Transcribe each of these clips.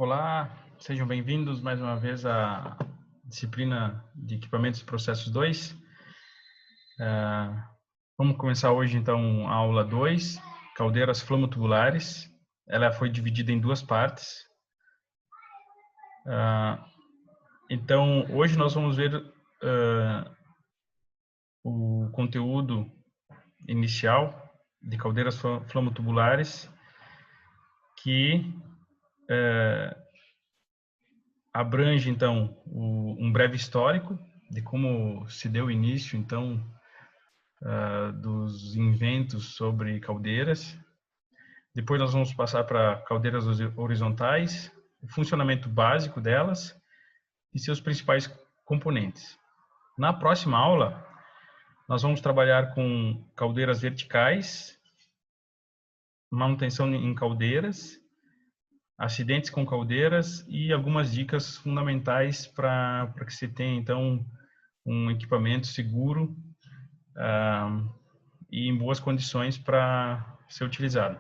Olá, sejam bem-vindos mais uma vez à disciplina de Equipamentos e Processos 2. Vamos começar hoje, então, a aula 2, caldeiras flamo-tubulares. Ela foi dividida em duas partes. Então, hoje nós vamos ver o conteúdo inicial de caldeiras flamo-tubulares, que abrange, então, um breve histórico de como se deu o início, então, dos inventos sobre caldeiras. Depois nós vamos passar para caldeiras horizontais, o funcionamento básico delas e seus principais componentes. Na próxima aula, nós vamos trabalhar com caldeiras verticais, manutenção em caldeiras, acidentes com caldeiras e algumas dicas fundamentais para que você tenha, então, um equipamento seguro e em boas condições para ser utilizado.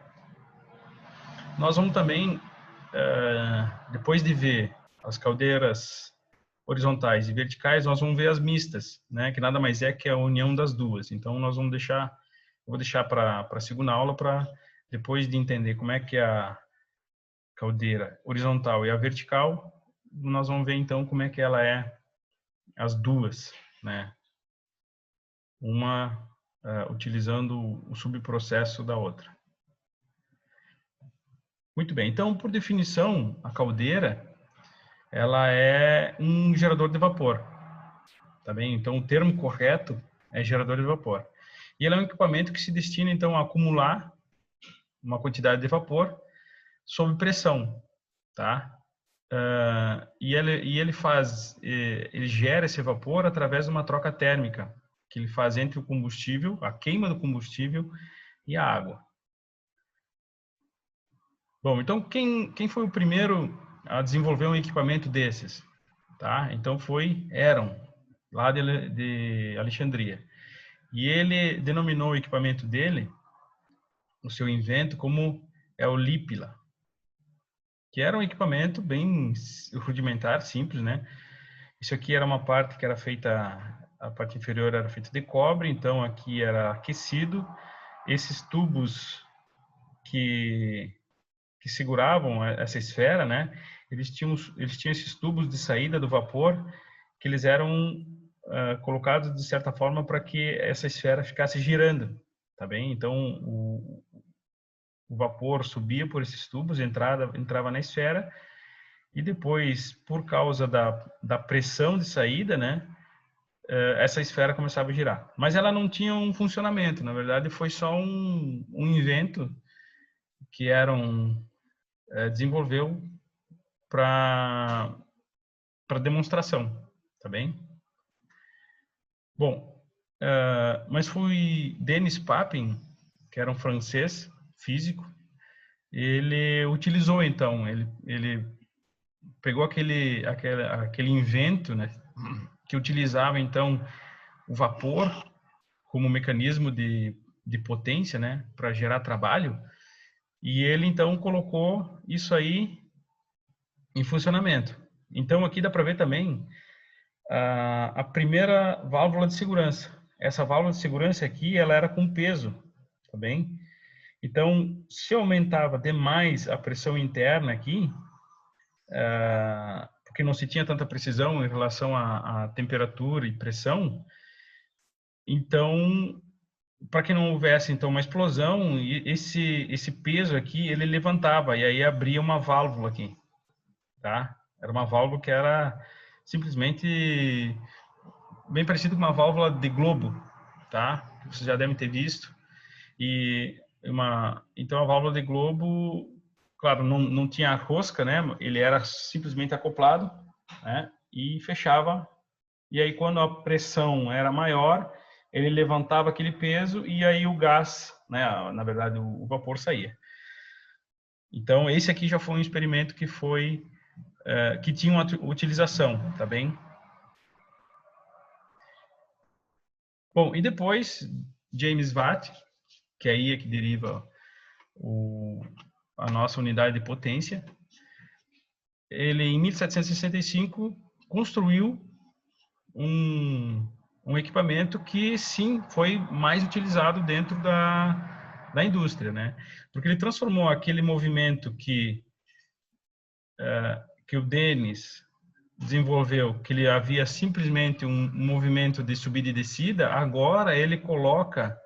Nós vamos também, depois de ver as caldeiras horizontais e verticais, nós vamos ver as mistas, né, que nada mais é que a união das duas. Então, nós vamos deixar, eu vou deixar para a segunda aula, para depois de entender como é que é a caldeira horizontal e a vertical, nós vamos ver então como é que ela é as duas, né, uma utilizando o subprocesso da outra. Muito bem, então, por definição, a caldeira, ela é um gerador de vapor, tá bem? Então, o termo correto é gerador de vapor. E ele é um equipamento que se destina, então, a acumular uma quantidade de vapor sob pressão, tá? E ele gera esse vapor através de uma troca térmica que ele faz entre o combustível, a queima do combustível e a água. Bom, então quem foi o primeiro a desenvolver um equipamento desses? Tá? Então foi Heron, lá de Alexandria. E ele denominou o equipamento dele, o seu invento, como o Lípila, que era um equipamento bem rudimentar, simples, né? Isso aqui era uma parte que era feita, a parte inferior era feita de cobre, então aqui era aquecido. Esses tubos que seguravam essa esfera, né? Eles tinham esses tubos de saída do vapor que eles eram colocados de certa forma para que essa esfera ficasse girando, tá bem? Então o vapor subia por esses tubos, entrava na esfera e depois, por causa da pressão de saída, né? Essa esfera começava a girar. Mas ela não tinha um funcionamento, na verdade foi só um invento que desenvolveu para demonstração, tá bem? Bom, mas foi Denis Papin, que era um francês físico, ele utilizou então, ele pegou aquele invento, né, que utilizava então o vapor como mecanismo de potência, né, para gerar trabalho, e ele então colocou isso aí em funcionamento. Então aqui dá para ver também a primeira válvula de segurança. Essa válvula de segurança aqui, ela era com peso, tá bem? Então, se aumentava demais a pressão interna aqui, porque não se tinha tanta precisão em relação à temperatura e pressão, então, para que não houvesse então uma explosão, esse peso aqui, ele levantava e aí abria uma válvula aqui, tá? Era uma válvula que era simplesmente bem parecido com uma válvula de globo, tá? Vocês já devem ter visto. Então a válvula de globo, claro, não tinha rosca, né? Ele era simplesmente acoplado, né? E fechava. E aí quando a pressão era maior, ele levantava aquele peso e aí o gás, né? Na verdade o vapor saía. Então esse aqui já foi um experimento que tinha uma utilização, tá bem? Bom, e depois, James Watt, que aí é que deriva a nossa unidade de potência, ele em 1765 construiu um equipamento que sim foi mais utilizado dentro da indústria, né? Porque ele transformou aquele movimento que o Denis desenvolveu, que ele havia simplesmente um movimento de subida e descida, agora ele coloca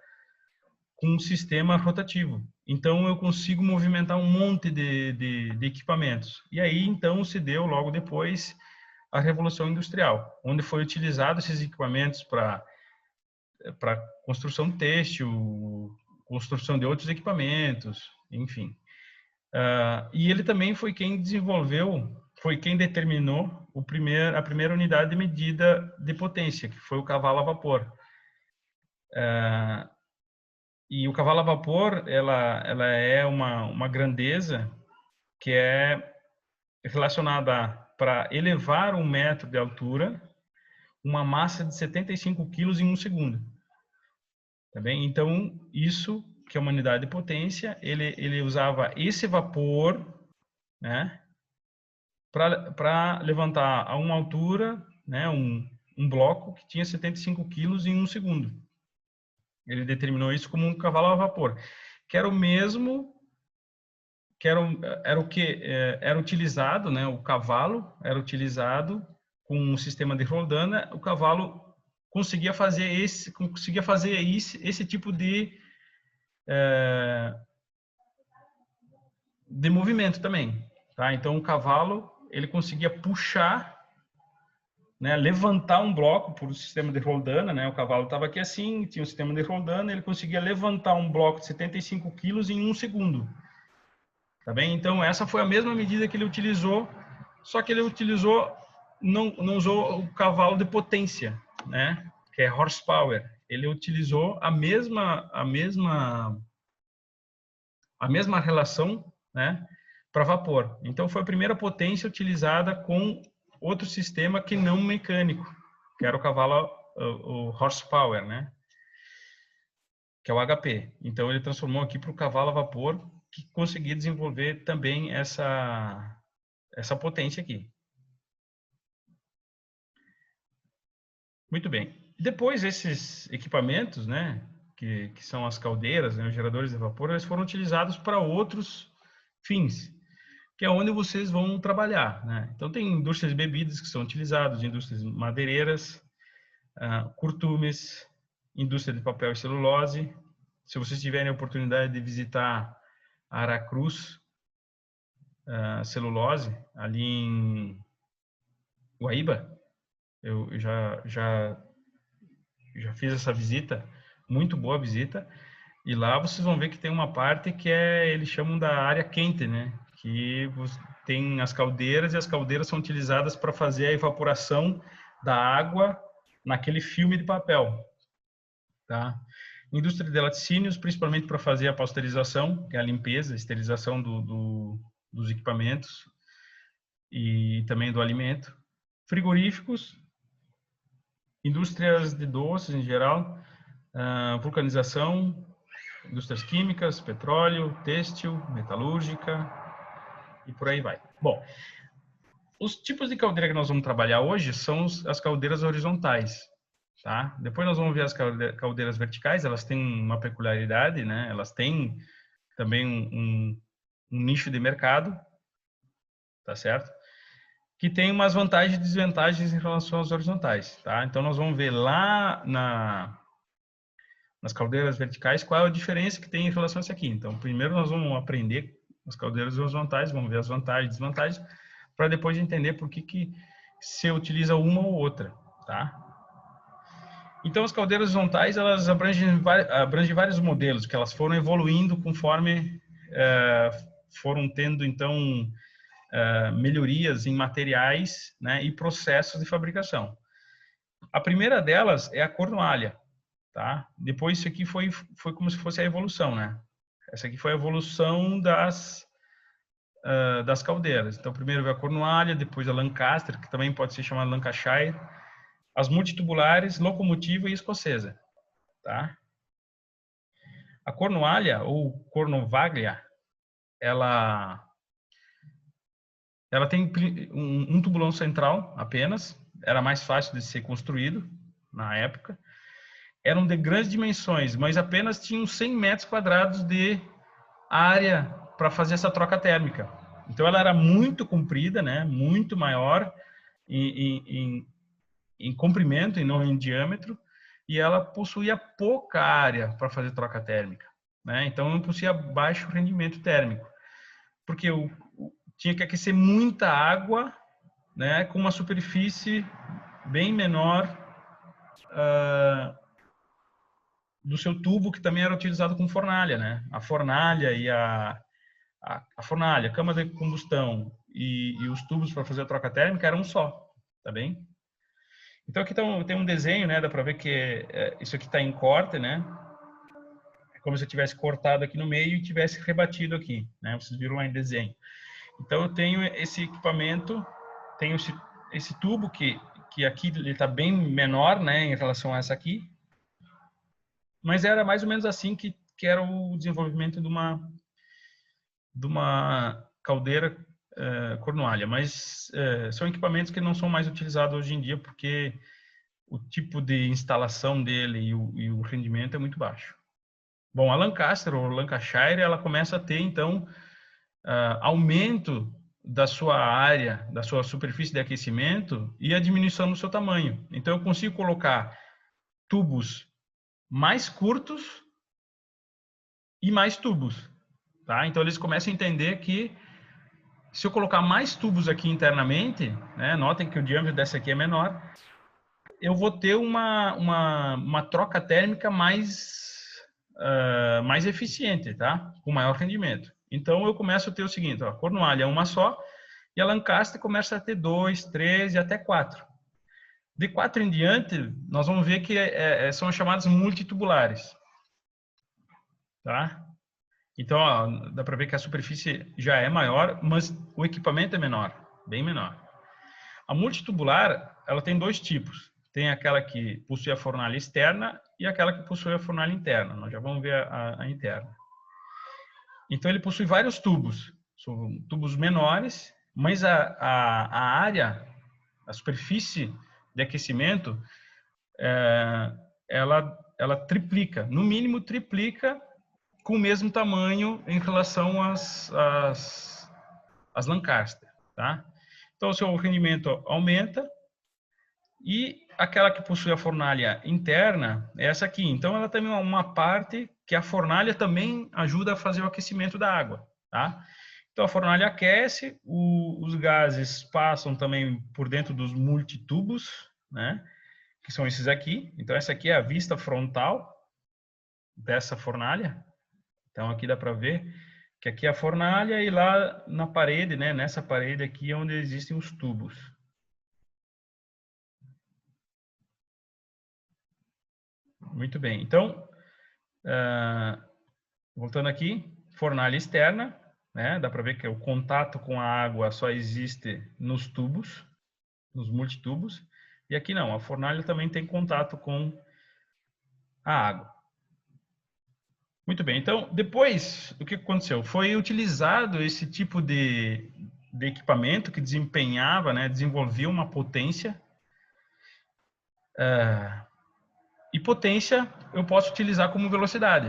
com um sistema rotativo. Então eu consigo movimentar um monte de equipamentos. E aí então se deu logo depois a Revolução Industrial, onde foi utilizado esses equipamentos para construção têxtil, construção de outros equipamentos, enfim. E ele também foi quem desenvolveu, foi quem determinou a primeira unidade de medida de potência, que foi o cavalo a vapor. E o cavalo a vapor, ela é uma grandeza que é relacionada para elevar 1 metro de altura uma massa de 75 quilos em 1 segundo. Tá bem? Então, isso que é uma unidade de potência, ele usava esse vapor, né, para levantar a uma altura, né, um bloco que tinha 75 quilos em 1 segundo. Ele determinou isso como um cavalo a vapor, que era o mesmo, que era o que era utilizado, né, o cavalo era utilizado com um sistema de roldana, o cavalo conseguia fazer esse tipo de movimento também, tá? Então o cavalo ele conseguia puxar, né, levantar um bloco por um sistema de roldana, né? O cavalo estava aqui assim, tinha um sistema de roldana, ele conseguia levantar um bloco de 75 quilos em 1 segundo, tá bem? Então essa foi a mesma medida que ele utilizou, só que ele utilizou não usou o cavalo de potência, né? Que é horsepower. Ele utilizou a mesma relação, né, para vapor. Então foi a primeira potência utilizada com outro sistema que não mecânico, que era o cavalo, o horsepower, né, que é o HP. Então ele transformou aqui para o cavalo a vapor, que conseguia desenvolver também essa potência aqui. Muito bem. Depois esses equipamentos, né, que são as caldeiras, né, os geradores de vapor, eles foram utilizados para outros fins, que é onde vocês vão trabalhar, né? Então tem indústrias de bebidas que são utilizadas, indústrias madeireiras, curtumes, indústria de papel e celulose. Se vocês tiverem a oportunidade de visitar a Aracruz Celulose, ali em Guaíba, eu já fiz essa visita, muito boa visita, e lá vocês vão ver que tem uma parte que eles chamam da área quente, né? Que tem as caldeiras, e as caldeiras são utilizadas para fazer a evaporação da água naquele filme de papel, tá? Indústria de laticínios, principalmente para fazer a pasteurização, que é a limpeza, a esterilização dos equipamentos e também do alimento. Frigoríficos, indústrias de doces em geral, vulcanização, indústrias químicas, petróleo, têxtil, metalúrgica e por aí vai. Bom, os tipos de caldeira que nós vamos trabalhar hoje são as caldeiras horizontais, tá? Depois nós vamos ver as caldeiras verticais, elas têm uma peculiaridade, né? Elas têm também um nicho de mercado, tá certo? Que tem umas vantagens e desvantagens em relação às horizontais, tá? Então nós vamos ver lá nas caldeiras verticais qual é a diferença que tem em relação a isso aqui. Então, primeiro nós vamos aprender as caldeiras horizontais, vamos ver as vantagens e desvantagens, para depois entender por que se utiliza uma ou outra, tá? Então, as caldeiras horizontais, elas abrangem vários modelos, que elas foram evoluindo conforme foram tendo, então, melhorias em materiais, né, e processos de fabricação. A primeira delas é a cornoalha, tá? Depois isso aqui foi como se fosse a evolução, né? Essa aqui foi a evolução das caldeiras. Então, primeiro veio a cornoalha, depois a Lancaster, que também pode ser chamada Lancashire, as multitubulares, locomotiva e escocesa, tá? A cornoalha, ou cornovaglia, ela Ela tem um tubulão central apenas, era mais fácil de ser construído na época. Eram de grandes dimensões, mas apenas tinham 100 metros quadrados de área para fazer essa troca térmica. Então ela era muito comprida, né? Muito maior em comprimento e não em diâmetro, e ela possuía pouca área para fazer troca térmica, né? Então não possuía baixo rendimento térmico, porque tinha que aquecer muita água, né? Com uma superfície bem menor do seu tubo, que também era utilizado com fornalha, né? A fornalha e a fornalha, a cama de combustão e os tubos para fazer a troca térmica eram um só, tá bem? Então aqui tem um desenho, né? Dá para ver que isso aqui está em corte, né? É como se eu tivesse cortado aqui no meio e tivesse rebatido aqui, né? Vocês viram lá em desenho. Então eu tenho esse equipamento, tenho esse tubo que aqui ele está bem menor, né? Em relação a essa aqui, mas era mais ou menos assim que era o desenvolvimento de uma caldeira Cornualha, mas são equipamentos que não são mais utilizados hoje em dia porque o tipo de instalação dele e o rendimento é muito baixo. Bom, a Lancaster ou Lancashire, ela começa a ter então aumento da sua área, da sua superfície de aquecimento e a diminuição do seu tamanho. Então eu consigo colocar tubos mais curtos e mais tubos, tá? Então eles começam a entender que se eu colocar mais tubos aqui internamente, né, notem que o diâmetro dessa aqui é menor, eu vou ter uma troca térmica mais eficiente, tá? Com maior rendimento. Então eu começo a ter o seguinte, ó, a Cornualha é uma só e a Lancaster começa a ter 2, 3 e até 4. De 4 em diante, nós vamos ver que são chamadas multitubulares, tá? Então, ó, dá para ver que a superfície já é maior, mas o equipamento é menor, bem menor. A multitubular, ela tem dois tipos. Tem aquela que possui a fornalha externa e aquela que possui a fornalha interna. Nós já vamos ver a interna. Então, ele possui vários tubos. São tubos menores, mas a área, a superfície de aquecimento, ela triplica, no mínimo triplica com o mesmo tamanho em relação às Lancaster, tá? Então, o seu rendimento aumenta e aquela que possui a fornalha interna é essa aqui. Então, ela também é uma parte que a fornalha também ajuda a fazer o aquecimento da água, tá? Então, a fornalha aquece, os gases passam também por dentro dos multitubos, né? Que são esses aqui. Então, essa aqui é a vista frontal dessa fornalha. Então, aqui dá para ver que aqui é a fornalha e lá na parede, né, nessa parede aqui é onde existem os tubos. Muito bem. Então, voltando aqui, fornalha externa, né, dá para ver que o contato com a água só existe nos tubos, nos multitubos. E aqui não, a fornalha também tem contato com a água. Muito bem, então, depois, o que aconteceu? Foi utilizado esse tipo de equipamento que desempenhava, né, desenvolvia uma potência. E potência eu posso utilizar como velocidade,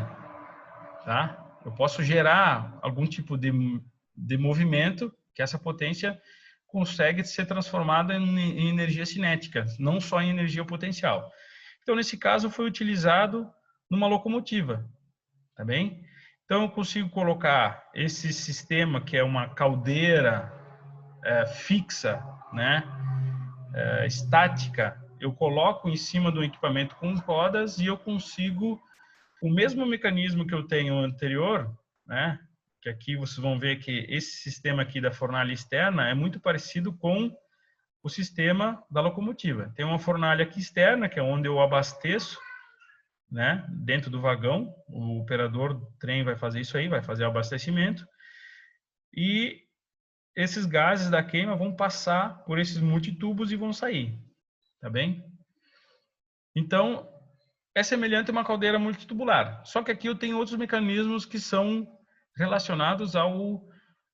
tá? Eu posso gerar algum tipo de movimento que essa potência consegue ser transformada em energia cinética, não só em energia potencial. Então, nesse caso, foi utilizado numa locomotiva, tá bem? Então, eu consigo colocar esse sistema, que é uma caldeira fixa, né, estática, eu coloco em cima do equipamento com rodas e eu consigo o mesmo mecanismo que eu tenho anterior, né, que aqui vocês vão ver que esse sistema aqui da fornalha externa é muito parecido com o sistema da locomotiva. Tem uma fornalha aqui externa, que é onde eu abasteço, né, dentro do vagão, o operador do trem vai fazer isso aí, vai fazer o abastecimento, e esses gases da queima vão passar por esses multitubos e vão sair, tá bem? Então, é semelhante a uma caldeira multitubular, só que aqui eu tenho outros mecanismos que são relacionados ao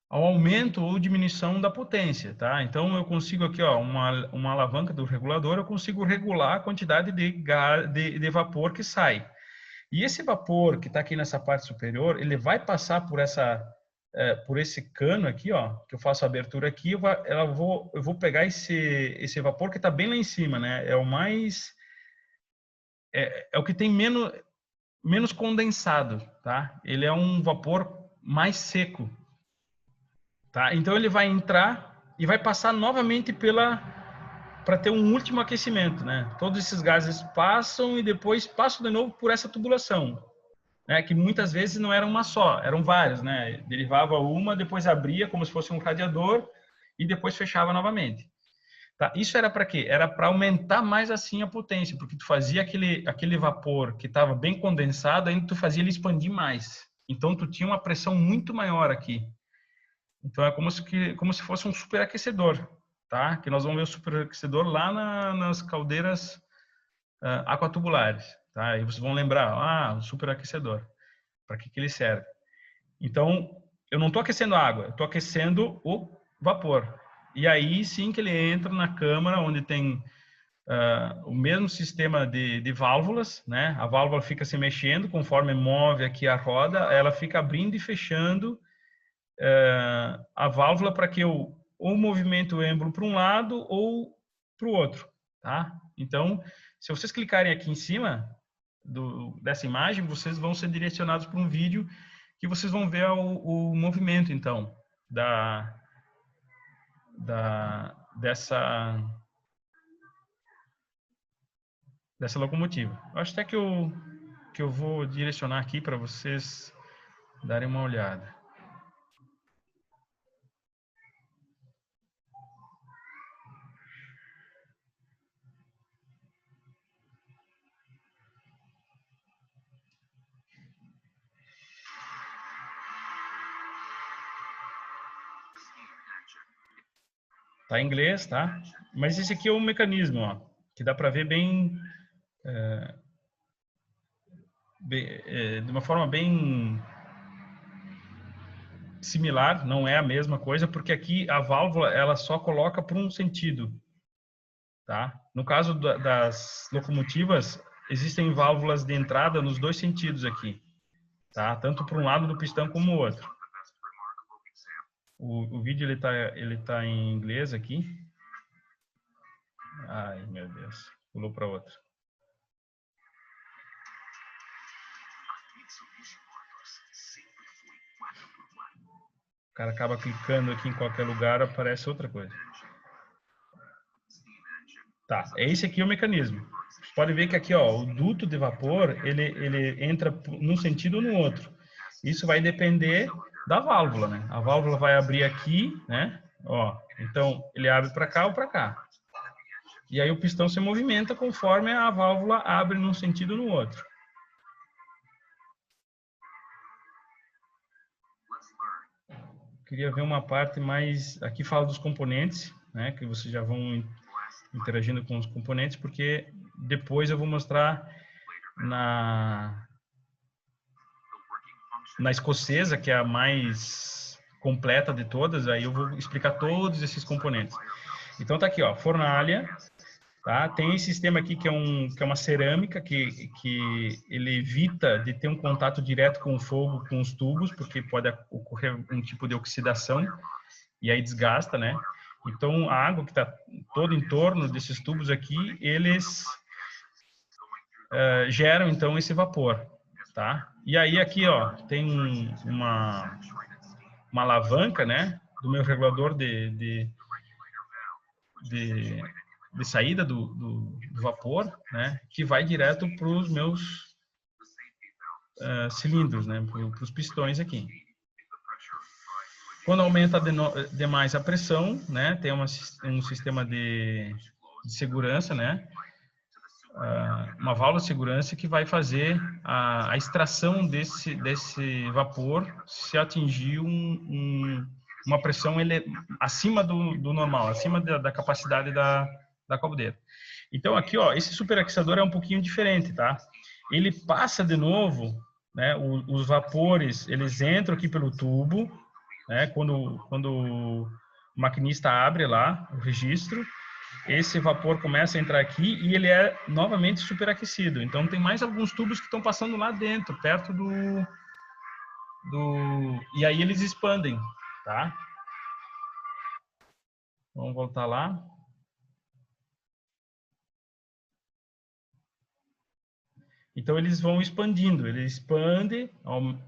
ao aumento ou diminuição da potência, tá? Então, eu consigo aqui, ó, uma alavanca do regulador, eu consigo regular a quantidade de vapor que sai. E esse vapor que está aqui nessa parte superior, ele vai passar por esse cano aqui, ó, que eu faço a abertura aqui, eu vou pegar esse vapor que está bem lá em cima, né? É o mais, é o que tem menos condensado, tá? Ele é um vapor mais seco, tá? Então ele vai entrar e vai passar novamente para ter um último aquecimento, né? Todos esses gases passam e depois passam de novo por essa tubulação, né? Que muitas vezes não era uma só, eram várias, né? Derivava uma, depois abria como se fosse um radiador e depois fechava novamente. Tá? Isso era para quê? Era para aumentar mais assim a potência, porque tu fazia aquele vapor que estava bem condensado, ainda tu fazia ele expandir mais. Então tu tinha uma pressão muito maior aqui. Então é como se fosse um superaquecedor, tá? Que nós vamos ver o superaquecedor lá nas caldeiras aquatubulares, tá? E vocês vão lembrar, o superaquecedor, para que ele serve? Então, eu não estou aquecendo a água, eu estou aquecendo o vapor. E aí sim que ele entra na câmara, onde tem o mesmo sistema de válvulas, né? A válvula fica se mexendo conforme move aqui a roda, ela fica abrindo e fechando a válvula para que eu ou movimento o êmbolo para um lado ou para o outro, tá? Então, se vocês clicarem aqui em cima dessa imagem, vocês vão ser direcionados para um vídeo que vocês vão ver o movimento, então, dessa locomotiva. Eu acho até que eu vou direcionar aqui para vocês darem uma olhada. Tá em inglês, tá? Mas esse aqui é um mecanismo, ó, que dá para ver de uma forma bem similar, não é a mesma coisa, porque aqui a válvula ela só coloca para um sentido, tá? No caso das locomotivas, existem válvulas de entrada nos dois sentidos aqui, tá? Tanto para um lado do pistão como o outro. O vídeo ele tá em inglês aqui. Ai, meu Deus, pulou para outro. O cara acaba clicando aqui em qualquer lugar, aparece outra coisa. Tá, esse aqui é o mecanismo. Vocês podem ver que aqui, ó, o duto de vapor, ele entra num sentido ou no outro. Isso vai depender da válvula, né? A válvula vai abrir aqui, né? Ó, então, ele abre para cá ou para cá. E aí o pistão se movimenta conforme a válvula abre num sentido ou no outro. Queria ver uma parte mais... Aqui fala dos componentes, né? Que vocês já vão interagindo com os componentes, porque depois eu vou mostrar na escocesa, que é a mais completa de todas, aí eu vou explicar todos esses componentes. Então tá aqui, ó, fornalha, tá? Tem esse sistema aqui que é uma cerâmica que ele evita de ter um contato direto com o fogo, com os tubos, porque pode ocorrer um tipo de oxidação e aí desgasta, né? Então a água que está todo em torno desses tubos aqui, eles geram então esse vapor, tá? E aí aqui, ó, tem uma alavanca, né, do meu regulador de saída do vapor, né, que vai direto para os meus cilindros, né, para os pistões aqui. Quando aumenta demais a pressão, né, tem um sistema de segurança, né, uma válvula de segurança que vai fazer a extração desse vapor se atingir uma pressão acima do normal, acima da capacidade da caldeira. Então aqui, ó, esse superaquecedor é um pouquinho diferente, tá? Ele passa de novo, né? Os vapores, eles entram aqui pelo tubo, né? Quando o maquinista abre lá o registro, esse vapor começa a entrar aqui e ele é novamente superaquecido. Então tem mais alguns tubos que estão passando lá dentro, perto e aí eles expandem, tá? Vamos voltar lá. Então eles vão expandindo, ele expande,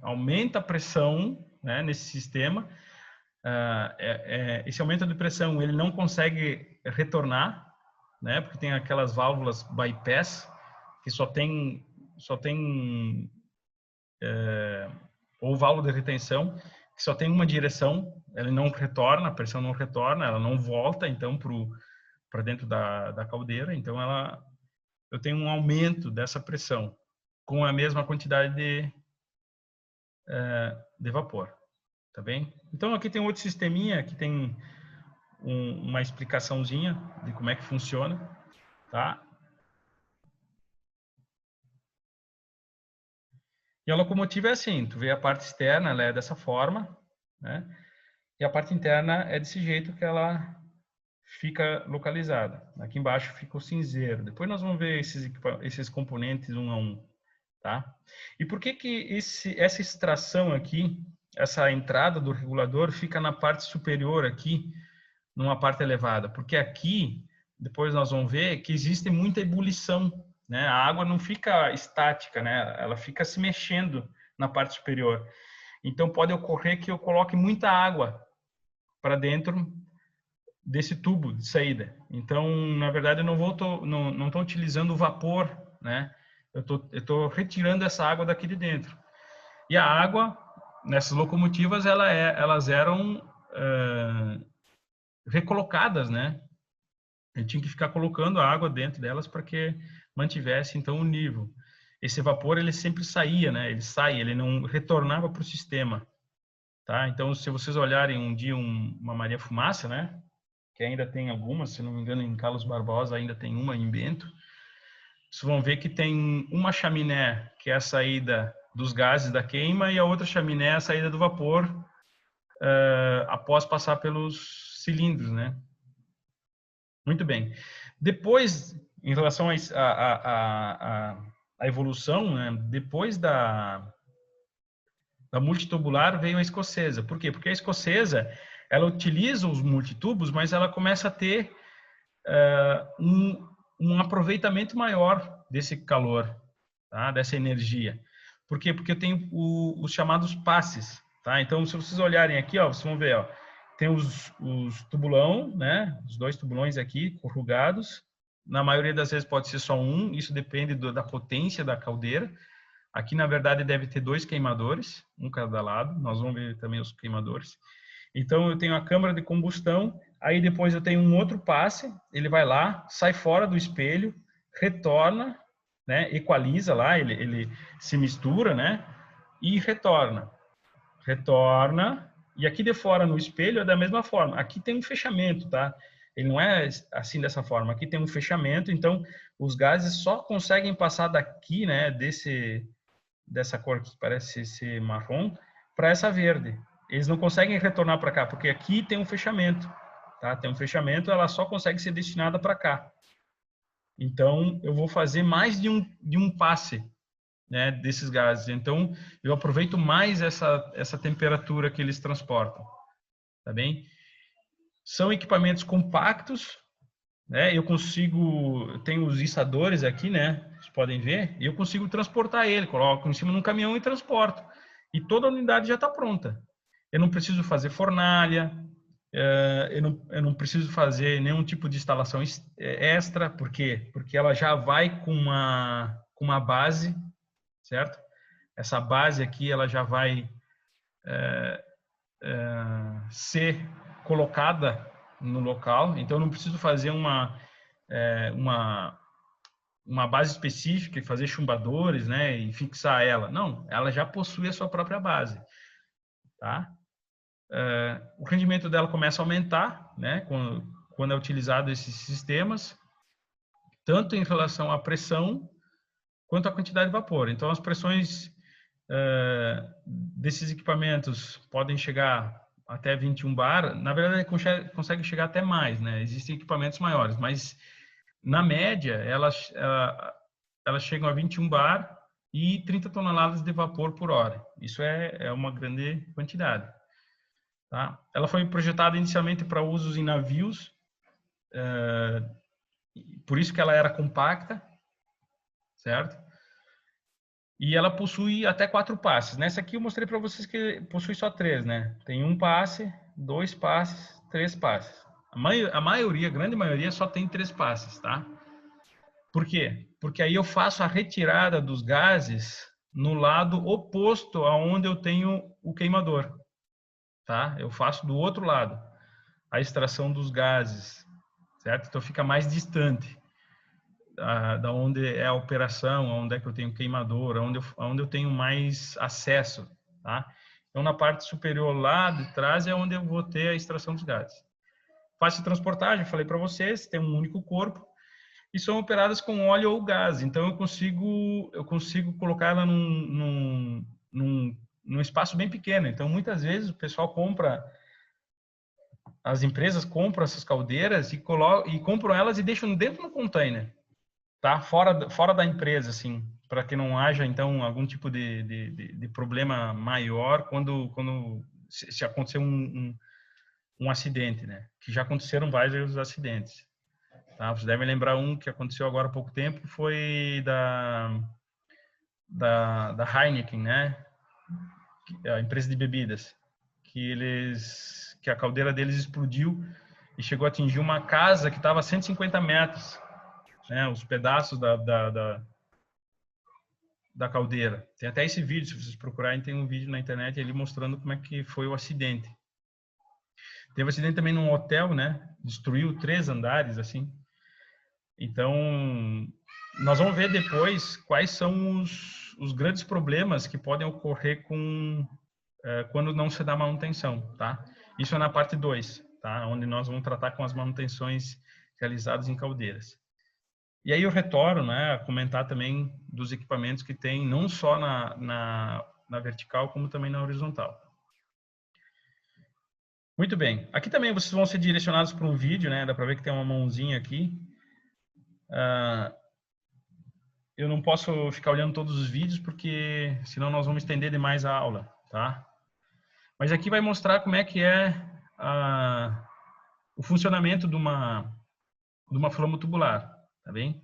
aumenta a pressão, né, nesse sistema. Esse aumento de pressão ele não consegue retornar, né, porque tem aquelas válvulas bypass que só tem ou válvula de retenção que só tem uma direção, ele não retorna, a pressão não retorna, ela não volta então para dentro da caldeira, então eu tenho um aumento dessa pressão com a mesma quantidade de vapor, tá bem? Então aqui tem outro sisteminha, aqui tem uma explicaçãozinha de como é que funciona, tá? E a locomotiva é assim, tu vê a parte externa, ela é dessa forma, né? E a parte interna é desse jeito que ela fica localizada. Aqui embaixo fica o cinzeiro. Depois nós vamos ver esses componentes um a um, tá? E por que que essa extração aqui, essa entrada do regulador fica na parte superior aqui, numa parte elevada? Porque aqui, depois nós vamos ver que existe muita ebulição, né? A água não fica estática, né? Ela fica se mexendo na parte superior. Então pode ocorrer que eu coloque muita água para dentro desse tubo de saída. Então, na verdade, eu não estou utilizando o vapor, né? Eu tô retirando essa água daqui de dentro. E a água nessas locomotivas elas eram recolocadas, né? Eu tinha que ficar colocando a água dentro delas para que mantivesse então o nível. Esse vapor ele sempre saía, né? Ele não retornava para o sistema, tá? Então, se vocês olharem um dia uma Maria Fumaça, né? Que ainda tem algumas, se não me engano, em Carlos Barbosa ainda tem uma em Bento. Vocês vão ver que tem uma chaminé, que é a saída dos gases da queima, e a outra chaminé é a saída do vapor após passar pelos cilindros, né? Muito bem. Depois, em relação à evolução, né? Depois da multitubular veio a escocesa. Por quê? Porque a escocesa, ela utiliza os multitubos, mas ela começa a ter um aproveitamento maior desse calor, tá? Dessa energia. Por quê? Porque eu tenho os chamados passes, tá? Então, se vocês olharem aqui, ó, vocês vão ver, ó, tem os tubulão, né? Os dois tubulões aqui, corrugados. Na maioria das vezes pode ser só um, isso depende da potência da caldeira. Aqui, na verdade, deve ter dois queimadores, um cada lado. Nós vamos ver também os queimadores. Então, eu tenho a câmara de combustão, aí depois eu tenho um outro passe, ele vai lá, sai fora do espelho, retorna, né, equaliza lá, ele se mistura, né, e retorna. Retorna, e aqui de fora no espelho é da mesma forma. Aqui tem um fechamento, tá? Ele não é assim dessa forma. Aqui tem um fechamento, então os gases só conseguem passar daqui, né, dessa cor que parece ser marrom, para essa verde. Eles não conseguem retornar para cá, porque aqui tem um fechamento, tá? Tem um fechamento, ela só consegue ser destinada para cá. Então, eu vou fazer mais de um passe, né, desses gases. Então, eu aproveito mais essa temperatura que eles transportam, tá bem? São equipamentos compactos, né? Eu tenho os içadores aqui, né? Vocês podem ver, e eu consigo transportar ele, coloco em cima de um caminhão e transporto. E toda a unidade já está pronta. Eu não preciso fazer fornalha, eu não preciso fazer nenhum tipo de instalação extra, por quê? Porque ela já vai com uma base, certo? Essa base aqui, ela já vai ser colocada no local, então eu não preciso fazer uma base específica e fazer chumbadores, né, e fixar ela. Não, ela já possui a sua própria base, tá? O rendimento dela começa a aumentar, né, quando é utilizado esses sistemas, tanto em relação à pressão quanto à quantidade de vapor. Então, as pressões desses equipamentos podem chegar até 21 bar, na verdade ele consegue chegar até mais, né? Existem equipamentos maiores, mas na média elas chegam a 21 bar e 30 toneladas de vapor por hora. Isso é uma grande quantidade. Tá? Ela foi projetada inicialmente para usos em navios, por isso que ela era compacta, certo? E ela possui até 4 passes. Nessa aqui eu mostrei para vocês que possui só 3, né? Tem um passe, 2 passes, 3 passes. A maioria, a grande maioria, só tem 3 passes, tá? Por quê? Porque aí eu faço a retirada dos gases no lado oposto aonde eu tenho o queimador, tá? Eu faço do outro lado a extração dos gases, certo? Então fica mais distante da onde é a operação, onde é que eu tenho queimador, onde eu tenho mais acesso, tá? Então na parte superior lá de trás é onde eu vou ter a extração dos gases. Fácil de transportagem, falei para vocês, tem um único corpo e são operadas com óleo ou gás. Então eu consigo colocar ela num espaço bem pequeno. Então muitas vezes o pessoal compra, as empresas compram essas caldeiras e compram elas e deixam dentro do container, tá? Fora da empresa, assim, para que não haja então algum tipo de problema maior quando se acontecer um acidente, né? Que já aconteceram vários acidentes. Tá? Você deve lembrar um que aconteceu agora há pouco tempo, foi da Heineken, né? A empresa de bebidas, que a caldeira deles explodiu e chegou a atingir uma casa que estava a 150 metros, né? Os pedaços da caldeira. Tem até esse vídeo, se vocês procurarem, tem um vídeo na internet ali mostrando como é que foi o acidente. Teve um acidente também num hotel, né? Destruiu 3 andares, assim. Então, nós vamos ver depois quais são os grandes problemas que podem ocorrer quando não se dá manutenção, tá? Isso é na parte 2, tá? Onde nós vamos tratar com as manutenções realizadas em caldeiras. E aí eu retorno, né, a comentar também dos equipamentos que tem, não só na vertical, como também na horizontal. Muito bem. Aqui também vocês vão ser direcionados para um vídeo, né? Dá para ver que tem uma mãozinha aqui. Eu não posso ficar olhando todos os vídeos, porque senão nós vamos estender demais a aula, tá? Mas aqui vai mostrar como é que é o funcionamento de uma flama tubular, tá bem?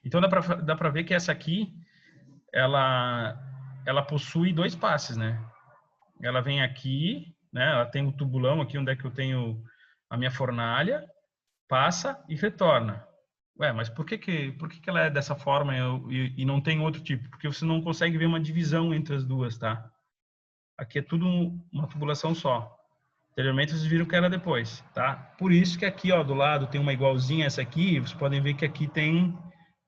Então dá para ver que essa aqui, ela possui 2 passes, né? Ela vem aqui, né? Ela tem o tubulão aqui onde é que eu tenho a minha fornalha, passa e retorna. Ué, mas por que ela é dessa forma e não tem outro tipo? Porque você não consegue ver uma divisão entre as duas, tá? Aqui é tudo uma tubulação só. Anteriormente vocês viram que era depois, tá? Por isso que aqui, ó, do lado tem uma igualzinha a essa aqui, vocês podem ver que aqui tem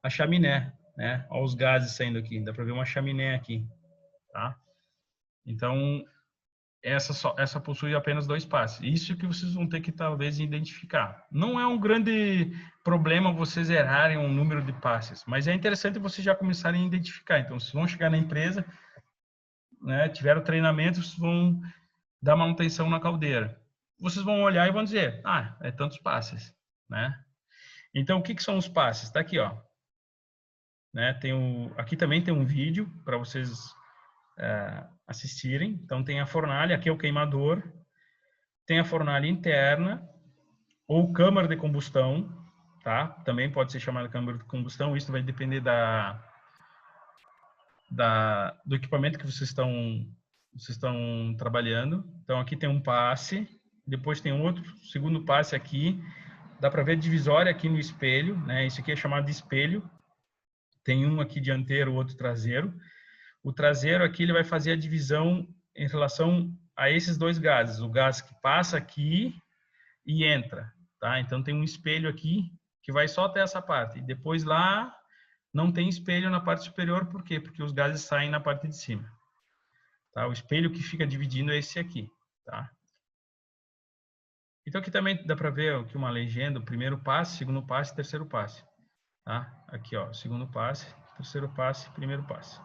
a chaminé, né? Olha os gases saindo aqui, dá para ver uma chaminé aqui, tá? Então, essa possui apenas 2 passes. Isso que vocês vão ter que talvez identificar. Não é um grande problema vocês errarem um número de passes, mas é interessante vocês já começarem a identificar. Então, vocês vão chegar na empresa, né, tiveram treinamento, vocês vão dar manutenção na caldeira. Vocês vão olhar e vão dizer, é tantos passes, né? Então, o que são os passes? Está aqui, ó. Né, aqui também tem um vídeo para vocês assistirem. Então, tem a fornalha, aqui é o queimador, tem a fornalha interna ou câmara de combustão, tá? Também pode ser chamada câmara de combustão, isso vai depender do equipamento que vocês estão trabalhando. Então, aqui tem um passe, depois tem outro segundo passe aqui, dá para ver divisória aqui no espelho, né? Isso aqui é chamado de espelho. Tem um aqui dianteiro, outro traseiro. O traseiro aqui ele vai fazer a divisão em relação a esses 2 gases, o gás que passa aqui e entra, tá? Então tem um espelho aqui que vai só até essa parte. E depois lá não tem espelho na parte superior, por quê? Porque os gases saem na parte de cima. Tá? O espelho que fica dividindo é esse aqui, tá? Então aqui também dá para ver aqui uma legenda, o primeiro passe, segundo passe, terceiro passe, tá? Aqui, ó, segundo passe, terceiro passe, primeiro passe.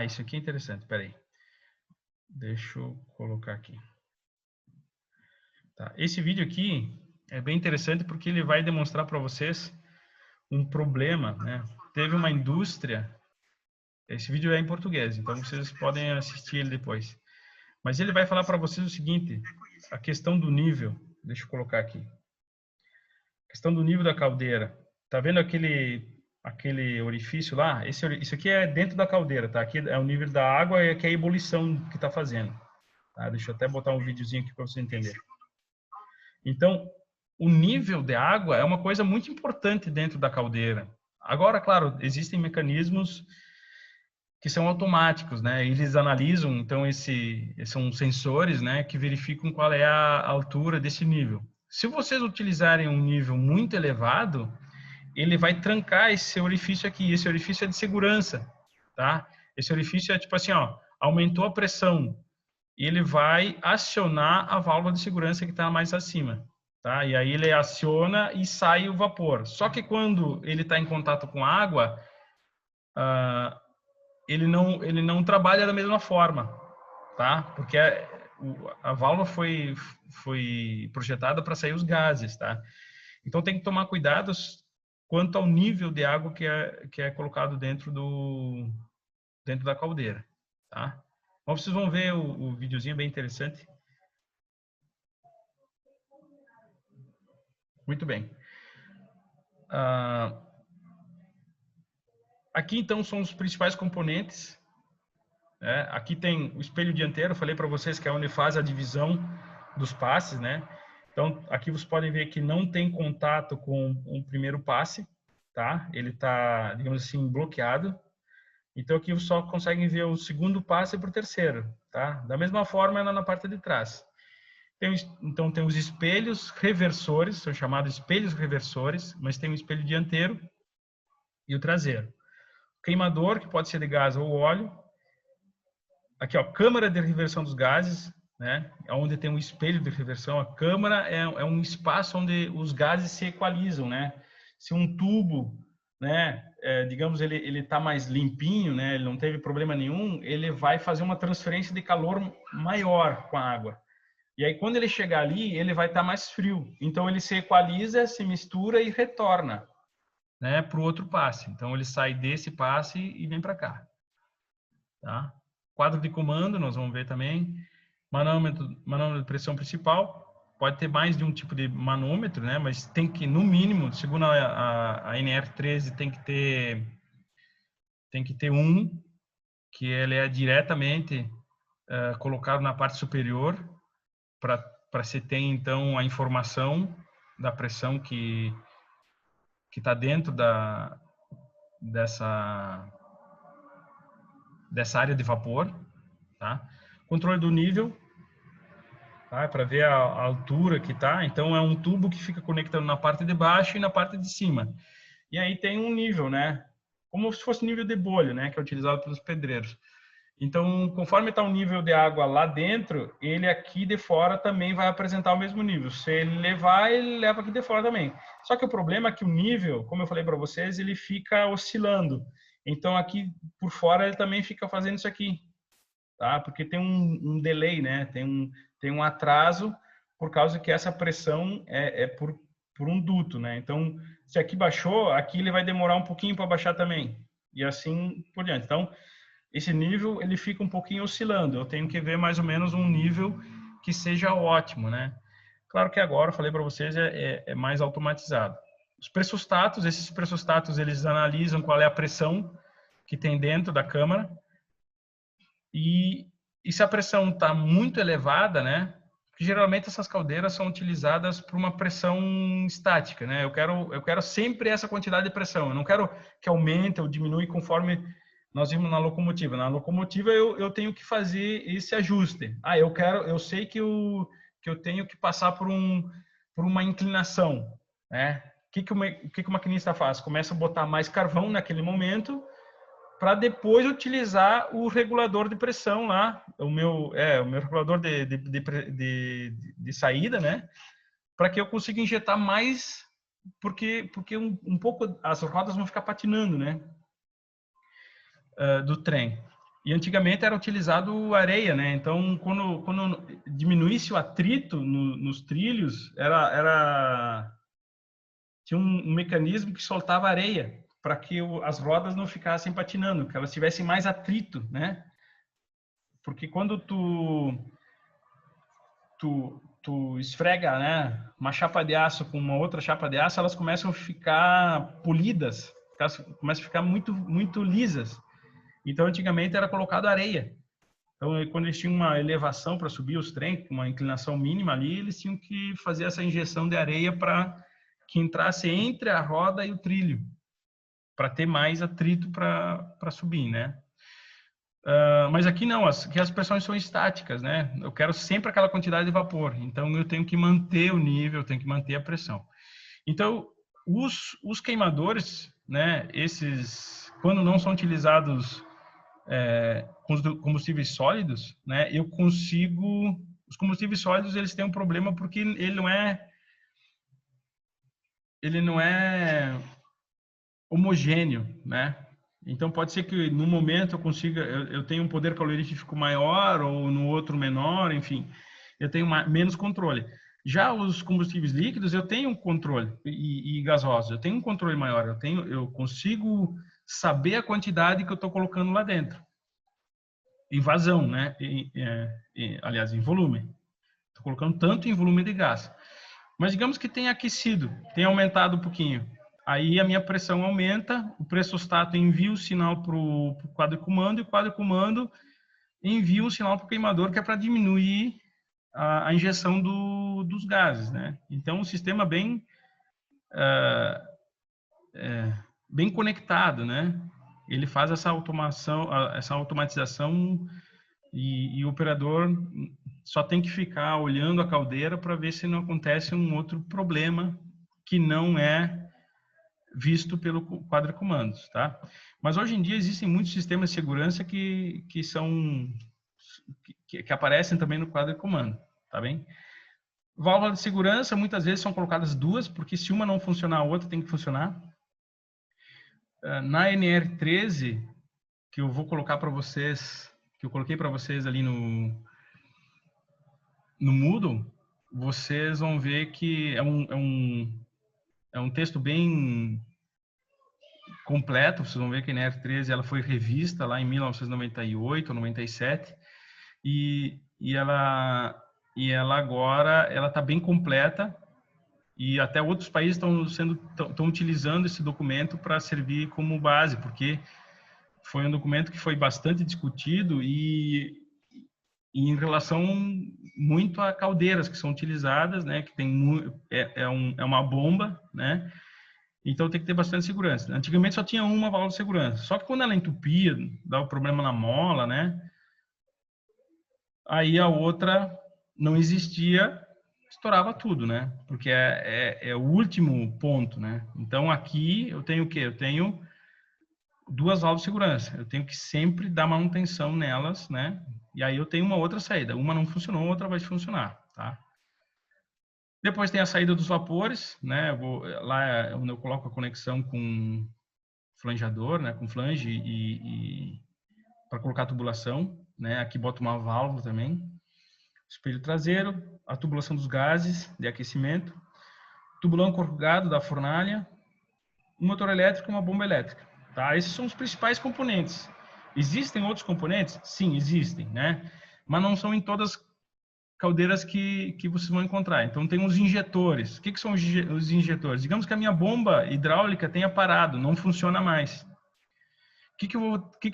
Isso aqui é interessante, peraí. Deixa eu colocar aqui. Tá. Esse vídeo aqui é bem interessante porque ele vai demonstrar para vocês um problema, né? Teve uma indústria, esse vídeo é em português, então vocês podem assistir ele depois. Mas ele vai falar para vocês o seguinte, a questão do nível, deixa eu colocar aqui. A questão do nível da caldeira. Tá vendo aquele orifício lá? Isso aqui é dentro da caldeira, tá? Aqui é o nível da água e aqui é a ebulição que está fazendo. Tá? Deixa eu até botar um videozinho aqui para você entender. Então, o nível de água é uma coisa muito importante dentro da caldeira. Agora, claro, existem mecanismos que são automáticos, né? Eles analisam, então, são sensores, né, que verificam qual é a altura desse nível. Se vocês utilizarem um nível muito elevado, ele vai trancar esse orifício aqui. Esse orifício é de segurança, tá? Esse orifício é tipo assim, ó, aumentou a pressão, e ele vai acionar a válvula de segurança que está mais acima, tá? E aí ele aciona e sai o vapor. Só que quando ele está em contato com água, ele não trabalha da mesma forma, tá? Porque a válvula foi projetada para sair os gases, tá? Então tem que tomar cuidado quanto ao nível de água que é colocado dentro da caldeira, tá? Bom, vocês vão ver o videozinho bem interessante. Muito bem. Aqui, então, são os principais componentes. Né? Aqui tem o espelho dianteiro, eu falei para vocês que é onde faz a divisão dos passes, né? Então, aqui vocês podem ver que não tem contato com o primeiro passe, tá? Ele está, digamos assim, bloqueado. Então, aqui vocês só conseguem ver o segundo passe para o terceiro, tá? Da mesma forma, na parte de trás. Então, tem os espelhos reversores, são chamados espelhos reversores, mas tem o espelho dianteiro e o traseiro. Queimador, que pode ser de gás ou óleo. Aqui, ó, câmara de reversão dos gases, né? Onde tem um espelho de reversão. A câmara é um espaço onde os gases se equalizam, né? Se um tubo, né, digamos, ele está mais limpinho, né? Ele não teve problema nenhum, ele vai fazer uma transferência de calor maior com a água. E aí, quando ele chegar ali, ele vai estar mais frio. Então, ele se equaliza, se mistura e retorna, né, para o outro passe. Então, ele sai desse passe e vem para cá. Tá? Quadro de comando, nós vamos ver também. Manômetro de pressão principal. Pode ter mais de um tipo de manômetro, né? Mas tem que, no mínimo, segundo a NR13, tem que ter um, que ele é diretamente colocado na parte superior, para se ter, então, a informação da pressão que está dentro dessa área de vapor, tá? Controle do nível, tá? Para ver a altura que tá. Então é um tubo que fica conectando na parte de baixo e na parte de cima. E aí tem um nível, né? Como se fosse nível de bolha, né? Que é utilizado pelos pedreiros. Então, conforme está o nível de água lá dentro, ele aqui de fora também vai apresentar o mesmo nível. Se ele levar, ele leva aqui de fora também. Só que o problema é que o nível, como eu falei para vocês, ele fica oscilando. Então, aqui por fora ele também fica fazendo isso aqui, tá? Porque tem um delay, né? Tem um atraso por causa que essa pressão é por um duto, né? Então, se aqui baixou, aqui ele vai demorar um pouquinho para baixar também. E assim por diante. Então, esse nível ele fica um pouquinho oscilando. Eu tenho que ver mais ou menos um nível que seja ótimo, né? Claro que agora, eu falei para vocês, é mais automatizado. Os pressostatos, esses pressostatos, eles analisam qual é a pressão que tem dentro da câmara e se a pressão está muito elevada, né? Porque geralmente essas caldeiras são utilizadas por uma pressão estática, né? Eu quero sempre essa quantidade de pressão. Eu não quero que aumente ou diminui conforme nós vimos na locomotiva. Na locomotiva eu tenho que fazer esse ajuste. Eu sei que eu tenho que passar por uma inclinação, né? O que o maquinista faz? Começa a botar mais carvão naquele momento para depois utilizar o regulador de pressão lá, o meu regulador de saída, né? Para que eu consiga injetar mais, porque um pouco as rodas vão ficar patinando, né? Do trem. E antigamente era utilizado areia, né? Então, quando diminuísse o atrito nos trilhos, tinha um mecanismo que soltava areia para que as rodas não ficassem patinando, que elas tivessem mais atrito, né? Porque quando tu esfrega, né, uma chapa de aço com uma outra chapa de aço, elas começam a ficar polidas, começam a ficar muito lisas. Então, antigamente era colocado areia. Então, quando eles tinham uma elevação para subir os trens, uma inclinação mínima ali, eles tinham que fazer essa injeção de areia para que entrasse entre a roda e o trilho, para ter mais atrito para subir, né? Mas aqui não, aqui as pressões são estáticas, né? Eu quero sempre aquela quantidade de vapor, então eu tenho que manter o nível, eu tenho que manter a pressão. Então, os queimadores, né? Esses, quando não são utilizados combustíveis sólidos, né? Eu consigo, os combustíveis sólidos eles têm um problema porque ele não é homogêneo, né? Então pode ser que no momento eu tenha um poder calorífico maior ou no outro menor, enfim, eu tenho menos controle. Já os combustíveis líquidos eu tenho um controle e gasosos, eu tenho um controle maior, eu consigo saber a quantidade que eu estou colocando lá dentro, em vazão, né? Aliás, em volume. Estou colocando tanto em volume de gás. Mas digamos que tenha aquecido, tenha aumentado um pouquinho. Aí a minha pressão aumenta, o pressostato envia o sinal para o quadro de comando e o quadro de comando envia um sinal para o queimador que é para diminuir a injeção dos gases, né? Então, um sistema bem conectado, né? Ele faz essa automação, essa automatização e o operador só tem que ficar olhando a caldeira para ver se não acontece um outro problema que não é visto pelo quadro de comandos, tá? Mas hoje em dia existem muitos sistemas de segurança que aparecem também no quadro de comando, tá bem? Válvula de segurança, muitas vezes são colocadas duas, porque se uma não funcionar, a outra tem que funcionar. Na NR13, que eu vou colocar para vocês, que eu coloquei para vocês ali no Moodle, vocês vão ver que é um texto bem completo. Vocês vão ver que a NR13 ela foi revista lá em 1998 ou 97 e ela agora ela está bem completa e até outros países estão utilizando esse documento para servir como base, porque foi um documento que foi bastante discutido e em relação muito a caldeiras que são utilizadas, né, que tem é uma bomba, né? Então tem que ter bastante segurança. Antigamente só tinha uma válvula de segurança. Só que quando ela entupia, dava problema na mola, né? Aí a outra não existia, estourava tudo, né? Porque é o último ponto, né? Então aqui eu tenho o quê? Eu tenho duas válvulas de segurança. Eu tenho que sempre dar manutenção nelas, né? E aí eu tenho uma outra saída. Uma não funcionou, a outra vai funcionar, tá? Depois tem a saída dos vapores, né? Lá é onde eu coloco a conexão com flangeador, né? Com flange e para colocar a tubulação, né? Aqui boto uma válvula também. Espelho traseiro, a tubulação dos gases de aquecimento, tubulão corrugado da fornalha, um motor elétrico e uma bomba elétrica, tá? Esses são os principais componentes. Existem outros componentes? Sim, existem, né? Mas não são em todas caldeiras que vocês vão encontrar. Então tem os injetores. O que são os injetores? Digamos que a minha bomba hidráulica tenha parado, não funciona mais. O que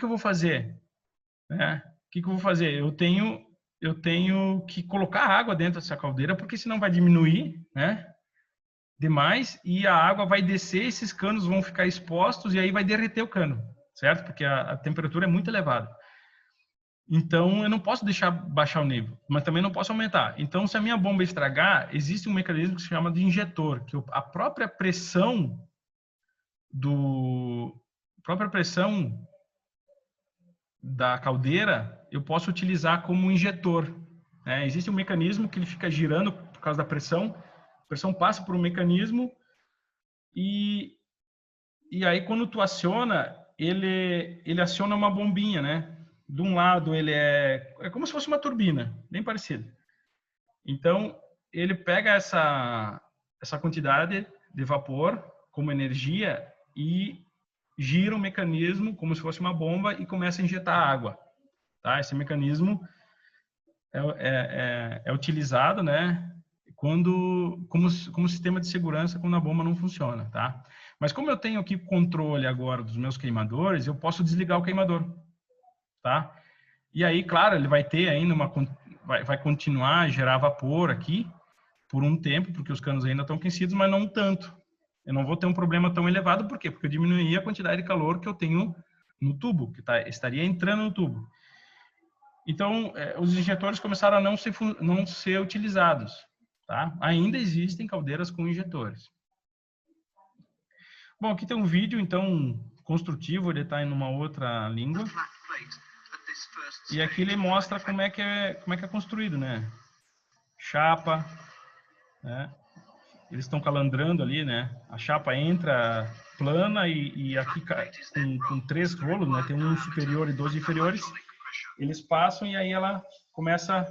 eu vou fazer? Né? O que eu vou fazer? Eu tenho que colocar água dentro dessa caldeira, porque senão vai diminuir, né? Demais, e a água vai descer, esses canos vão ficar expostos e aí vai derreter o cano, certo? Porque a temperatura é muito elevada. Então, eu não posso deixar baixar o nível, mas também não posso aumentar. Então, se a minha bomba estragar, existe um mecanismo que se chama de injetor, que a própria pressão da caldeira eu posso utilizar como injetor, né? Existe um mecanismo que ele fica girando por causa da pressão. A pressão passa por um mecanismo e aí quando tu aciona, ele aciona uma bombinha, né? de um lado ele é como se fosse uma turbina, bem parecido. Então, ele pega essa quantidade de vapor como energia e gira um mecanismo como se fosse uma bomba e começa a injetar água. Tá? Esse mecanismo é utilizado, né, como sistema de segurança quando a bomba não funciona. Tá? Mas como eu tenho aqui controle agora dos meus queimadores, eu posso desligar o queimador. Tá? E aí, claro, ele vai ter ainda vai continuar a gerar vapor aqui por um tempo, porque os canos ainda estão aquecidos, mas não tanto. Eu não vou ter um problema tão elevado, por quê? Porque eu diminuí a quantidade de calor que eu tenho no tubo, que estaria entrando no tubo. Então, os injetores começaram a não ser utilizados. Tá? Ainda existem caldeiras com injetores. Bom, aqui tem um vídeo, então, construtivo, ele está em uma outra língua. E aqui ele mostra como é que é construído, né? Chapa, né? Eles estão calandrando ali, né? A chapa entra plana e aqui com 3 rolos, né? Tem um superior e 2 inferiores. Eles passam e aí ela começa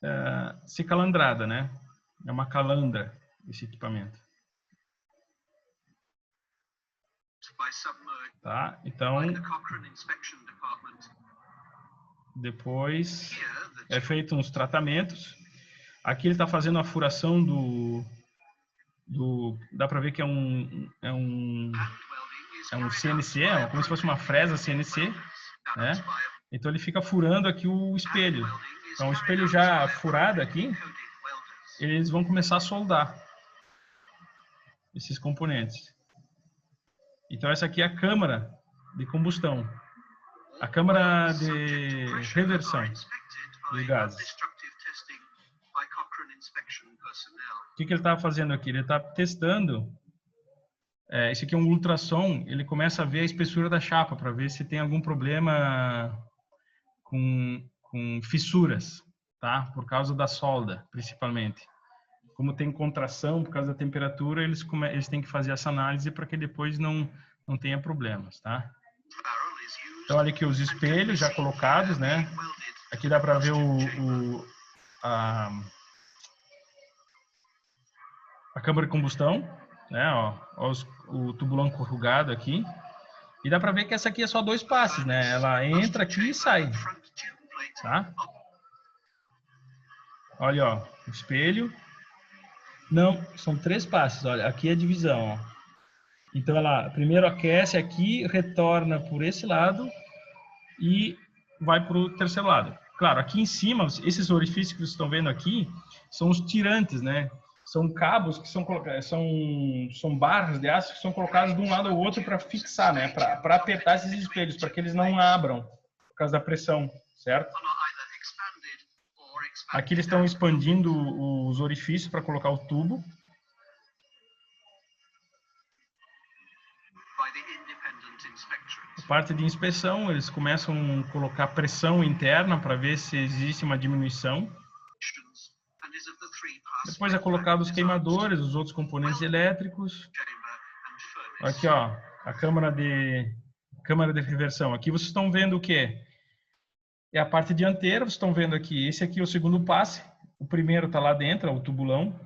a ser calandrada, né? É uma calandra esse equipamento. Tá? Então, depois é feito uns tratamentos. Aqui ele está fazendo a furação dá para ver que é um CNC, como se fosse uma fresa CNC, né? Então ele fica furando aqui o espelho. Então o espelho já furado aqui, eles vão começar a soldar esses componentes. Então essa aqui é a câmara de combustão, a câmara de reversão dos gases. O que ele está fazendo aqui? Ele está testando. Esse aqui é um ultrassom. Ele começa a ver a espessura da chapa para ver se tem algum problema com fissuras, tá? Por causa da solda, principalmente. Como tem contração por causa da temperatura, eles têm que fazer essa análise para que depois não tenha problemas, tá? Então, olha aqui os espelhos já colocados, né? Aqui dá para ver a câmara de combustão, né? Ó, o tubulão corrugado aqui. E dá para ver que essa aqui é só 2 passes, né? Ela entra aqui e sai, tá? Olha, ó, o espelho. Não, são 3 passes, olha, aqui é a divisão, ó. Então ela primeiro aquece aqui, retorna por esse lado e vai para o terceiro lado. Claro, aqui em cima, esses orifícios que vocês estão vendo aqui, são os tirantes, né? São cabos que são barras de aço que são colocadas de um lado ao outro para fixar, né? Para apertar esses espelhos, para que eles não abram por causa da pressão, certo? Aqui eles estão expandindo os orifícios para colocar o tubo. A parte de inspeção, eles começam a colocar pressão interna para ver se existe uma diminuição. Depois é colocado os queimadores, os outros componentes elétricos. Aqui, ó, a câmara de reversão. Aqui vocês estão vendo o quê? É a parte dianteira, vocês estão vendo aqui. Esse aqui é o segundo passe. O primeiro está lá dentro, é o tubulão.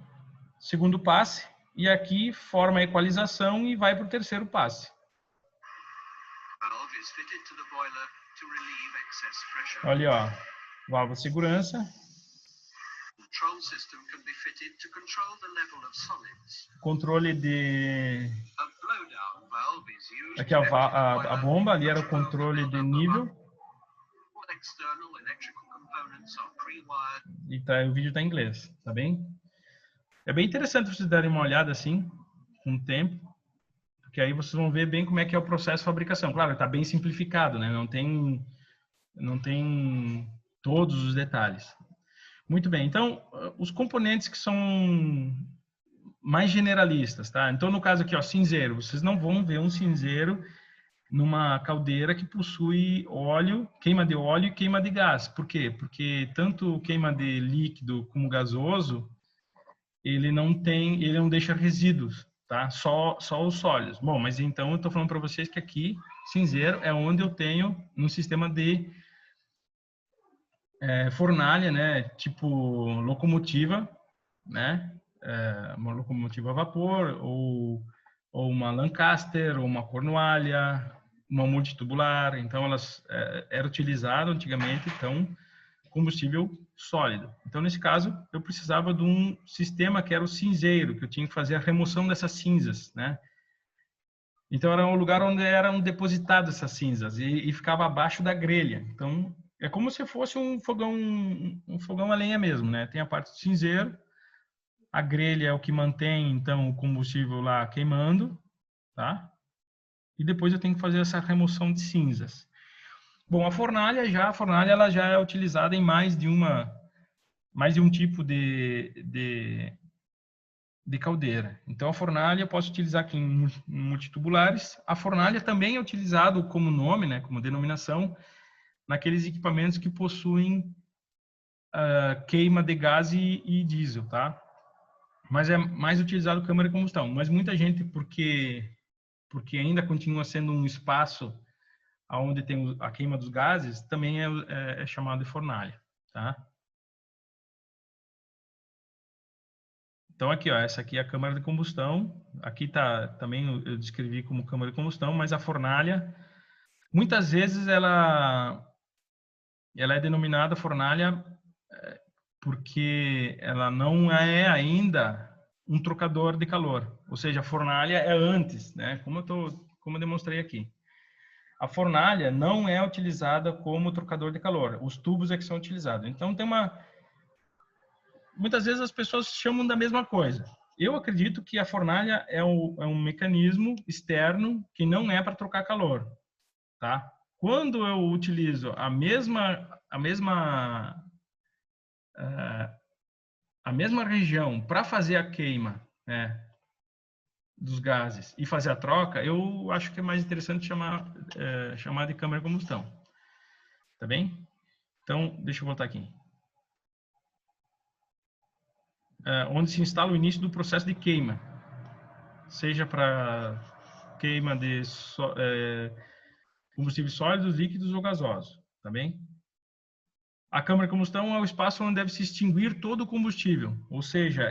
Segundo passe. E aqui forma a equalização e vai para o terceiro passe. Olha, ó, válvula de segurança. Controle de... Aqui a bomba, ali era o controle de nível. E o vídeo está em inglês, tá bem? É bem interessante vocês darem uma olhada assim, com o tempo, porque aí vocês vão ver bem como é que é o processo de fabricação. Claro, está bem simplificado, né? Não tem todos os detalhes. Muito bem, então, os componentes que são mais generalistas, tá? Então, no caso aqui, ó, cinzeiro, vocês não vão ver um cinzeiro numa caldeira que possui óleo, queima de óleo e queima de gás. Por quê? Porque tanto queima de líquido como gasoso, ele não deixa resíduos, tá? Só os sólidos. Bom, mas então eu estou falando para vocês que aqui, cinzeiro, é onde eu tenho um sistema de fornalha, né? Tipo locomotiva, né? Uma locomotiva a vapor, ou uma Lancaster, ou uma Cornualha, uma multitubular. Então, elas era utilizado antigamente, então, combustível sólido. Então, nesse caso, eu precisava de um sistema que era o cinzeiro, que eu tinha que fazer a remoção dessas cinzas, né? Então, era um lugar onde eram depositadas essas cinzas e ficava abaixo da grelha. Então, é como se fosse um fogão a lenha mesmo, né? Tem a parte do cinzeiro, a grelha é o que mantém, então, o combustível lá queimando, tá? E depois eu tenho que fazer essa remoção de cinzas. Bom, a fornalha ela já é utilizada em mais de um tipo de caldeira. Então, a fornalha eu posso utilizar aqui em multitubulares. A fornalha também é utilizado como nome, né, como denominação, naqueles equipamentos que possuem queima de gás e diesel, tá? Mas é mais utilizado câmara de combustão. Mas muita gente, porque ainda continua sendo um espaço onde tem a queima dos gases, também é chamado de fornalha, tá? Então aqui, ó, essa aqui é a câmara de combustão. Aqui tá também eu descrevi como câmara de combustão, mas a fornalha, muitas vezes ela é denominada fornalha porque ela não é ainda um trocador de calor. Ou seja, a fornalha é antes, né? Como eu demonstrei aqui. A fornalha não é utilizada como trocador de calor. Os tubos é que são utilizados. Então muitas vezes as pessoas chamam da mesma coisa. Eu acredito que a fornalha é um mecanismo externo que não é para trocar calor, tá? Quando eu utilizo a mesma região para fazer a queima, né, dos gases e fazer a troca, eu acho que é mais interessante chamar de câmara de combustão, tá bem? Então, deixa eu voltar aqui. Onde se instala o início do processo de queima, seja para queima de combustíveis sólidos, líquidos ou gasosos, tá bem? A câmara de combustão é o espaço onde deve se extinguir todo o combustível, ou seja,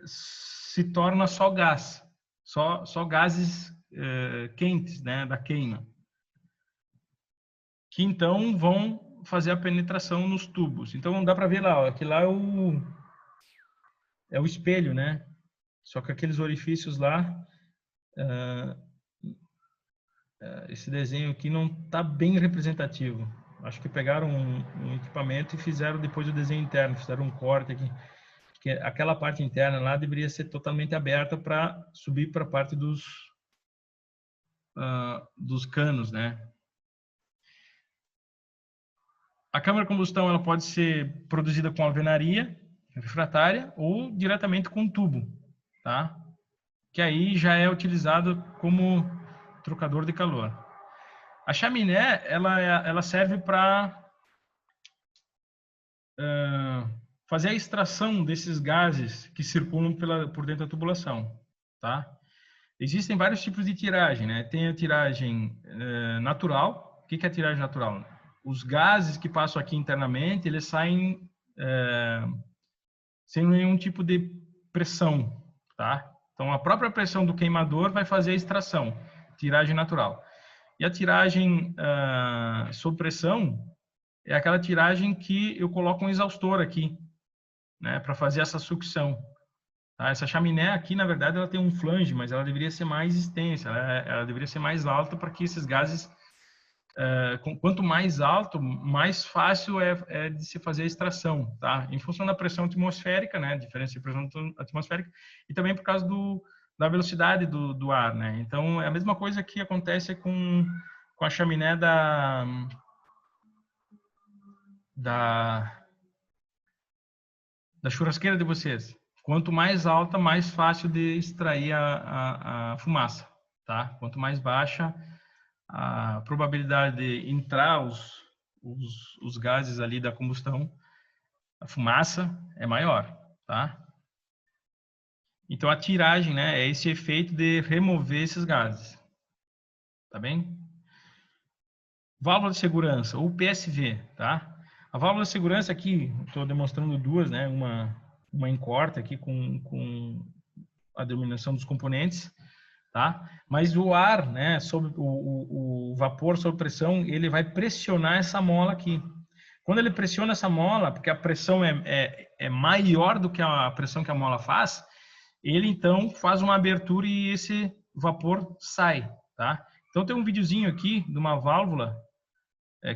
se torna só gás, só gases quentes, né, da queima, que então vão fazer a penetração nos tubos. Então dá para ver lá, ó, que lá é o espelho, né? Só que aqueles orifícios lá, esse desenho aqui não está bem representativo. Acho que pegaram um equipamento e fizeram depois o desenho interno, fizeram um corte aqui. Que aquela parte interna lá deveria ser totalmente aberta para subir para a parte dos canos, né? A câmara de combustão ela pode ser produzida com alvenaria refratária ou diretamente com tubo, tá? Que aí já é utilizado como trocador de calor. A chaminé ela serve para fazer a extração desses gases que circulam por dentro da tubulação, tá? Existem vários tipos de tiragem, né? Tem a tiragem natural. O que é a tiragem natural? Os gases que passam aqui internamente, eles saem sem nenhum tipo de pressão, tá? Então, a própria pressão do queimador vai fazer a extração, tiragem natural. E a tiragem sob pressão é aquela tiragem que eu coloco um exaustor aqui, né, para fazer essa sucção. Tá? Essa chaminé aqui, na verdade, ela tem um flange, mas ela deveria ser mais extensa, ela deveria ser mais alta para que esses gases, quanto mais alto, mais fácil é de se fazer a extração, tá? Em função da pressão atmosférica, né, diferença de pressão atmosférica, e também por causa da velocidade do ar, né? Então, é a mesma coisa que acontece com a chaminé da churrasqueira de vocês. Quanto mais alta, mais fácil de extrair a fumaça, tá? Quanto mais baixa, a probabilidade de entrar os gases ali da combustão, a fumaça, é maior, tá? Então, a tiragem, né, é esse efeito de remover esses gases. Tá bem? Válvula de segurança, ou PSV, tá? A válvula de segurança aqui, estou demonstrando duas, né? Uma em corta aqui com a denominação dos componentes, tá? Mas o ar, né, sob o vapor sob pressão, ele vai pressionar essa mola aqui. Quando ele pressiona essa mola, porque a pressão é maior do que a pressão que a mola faz, ele então faz uma abertura e esse vapor sai, tá? Então tem um videozinho aqui de uma válvula,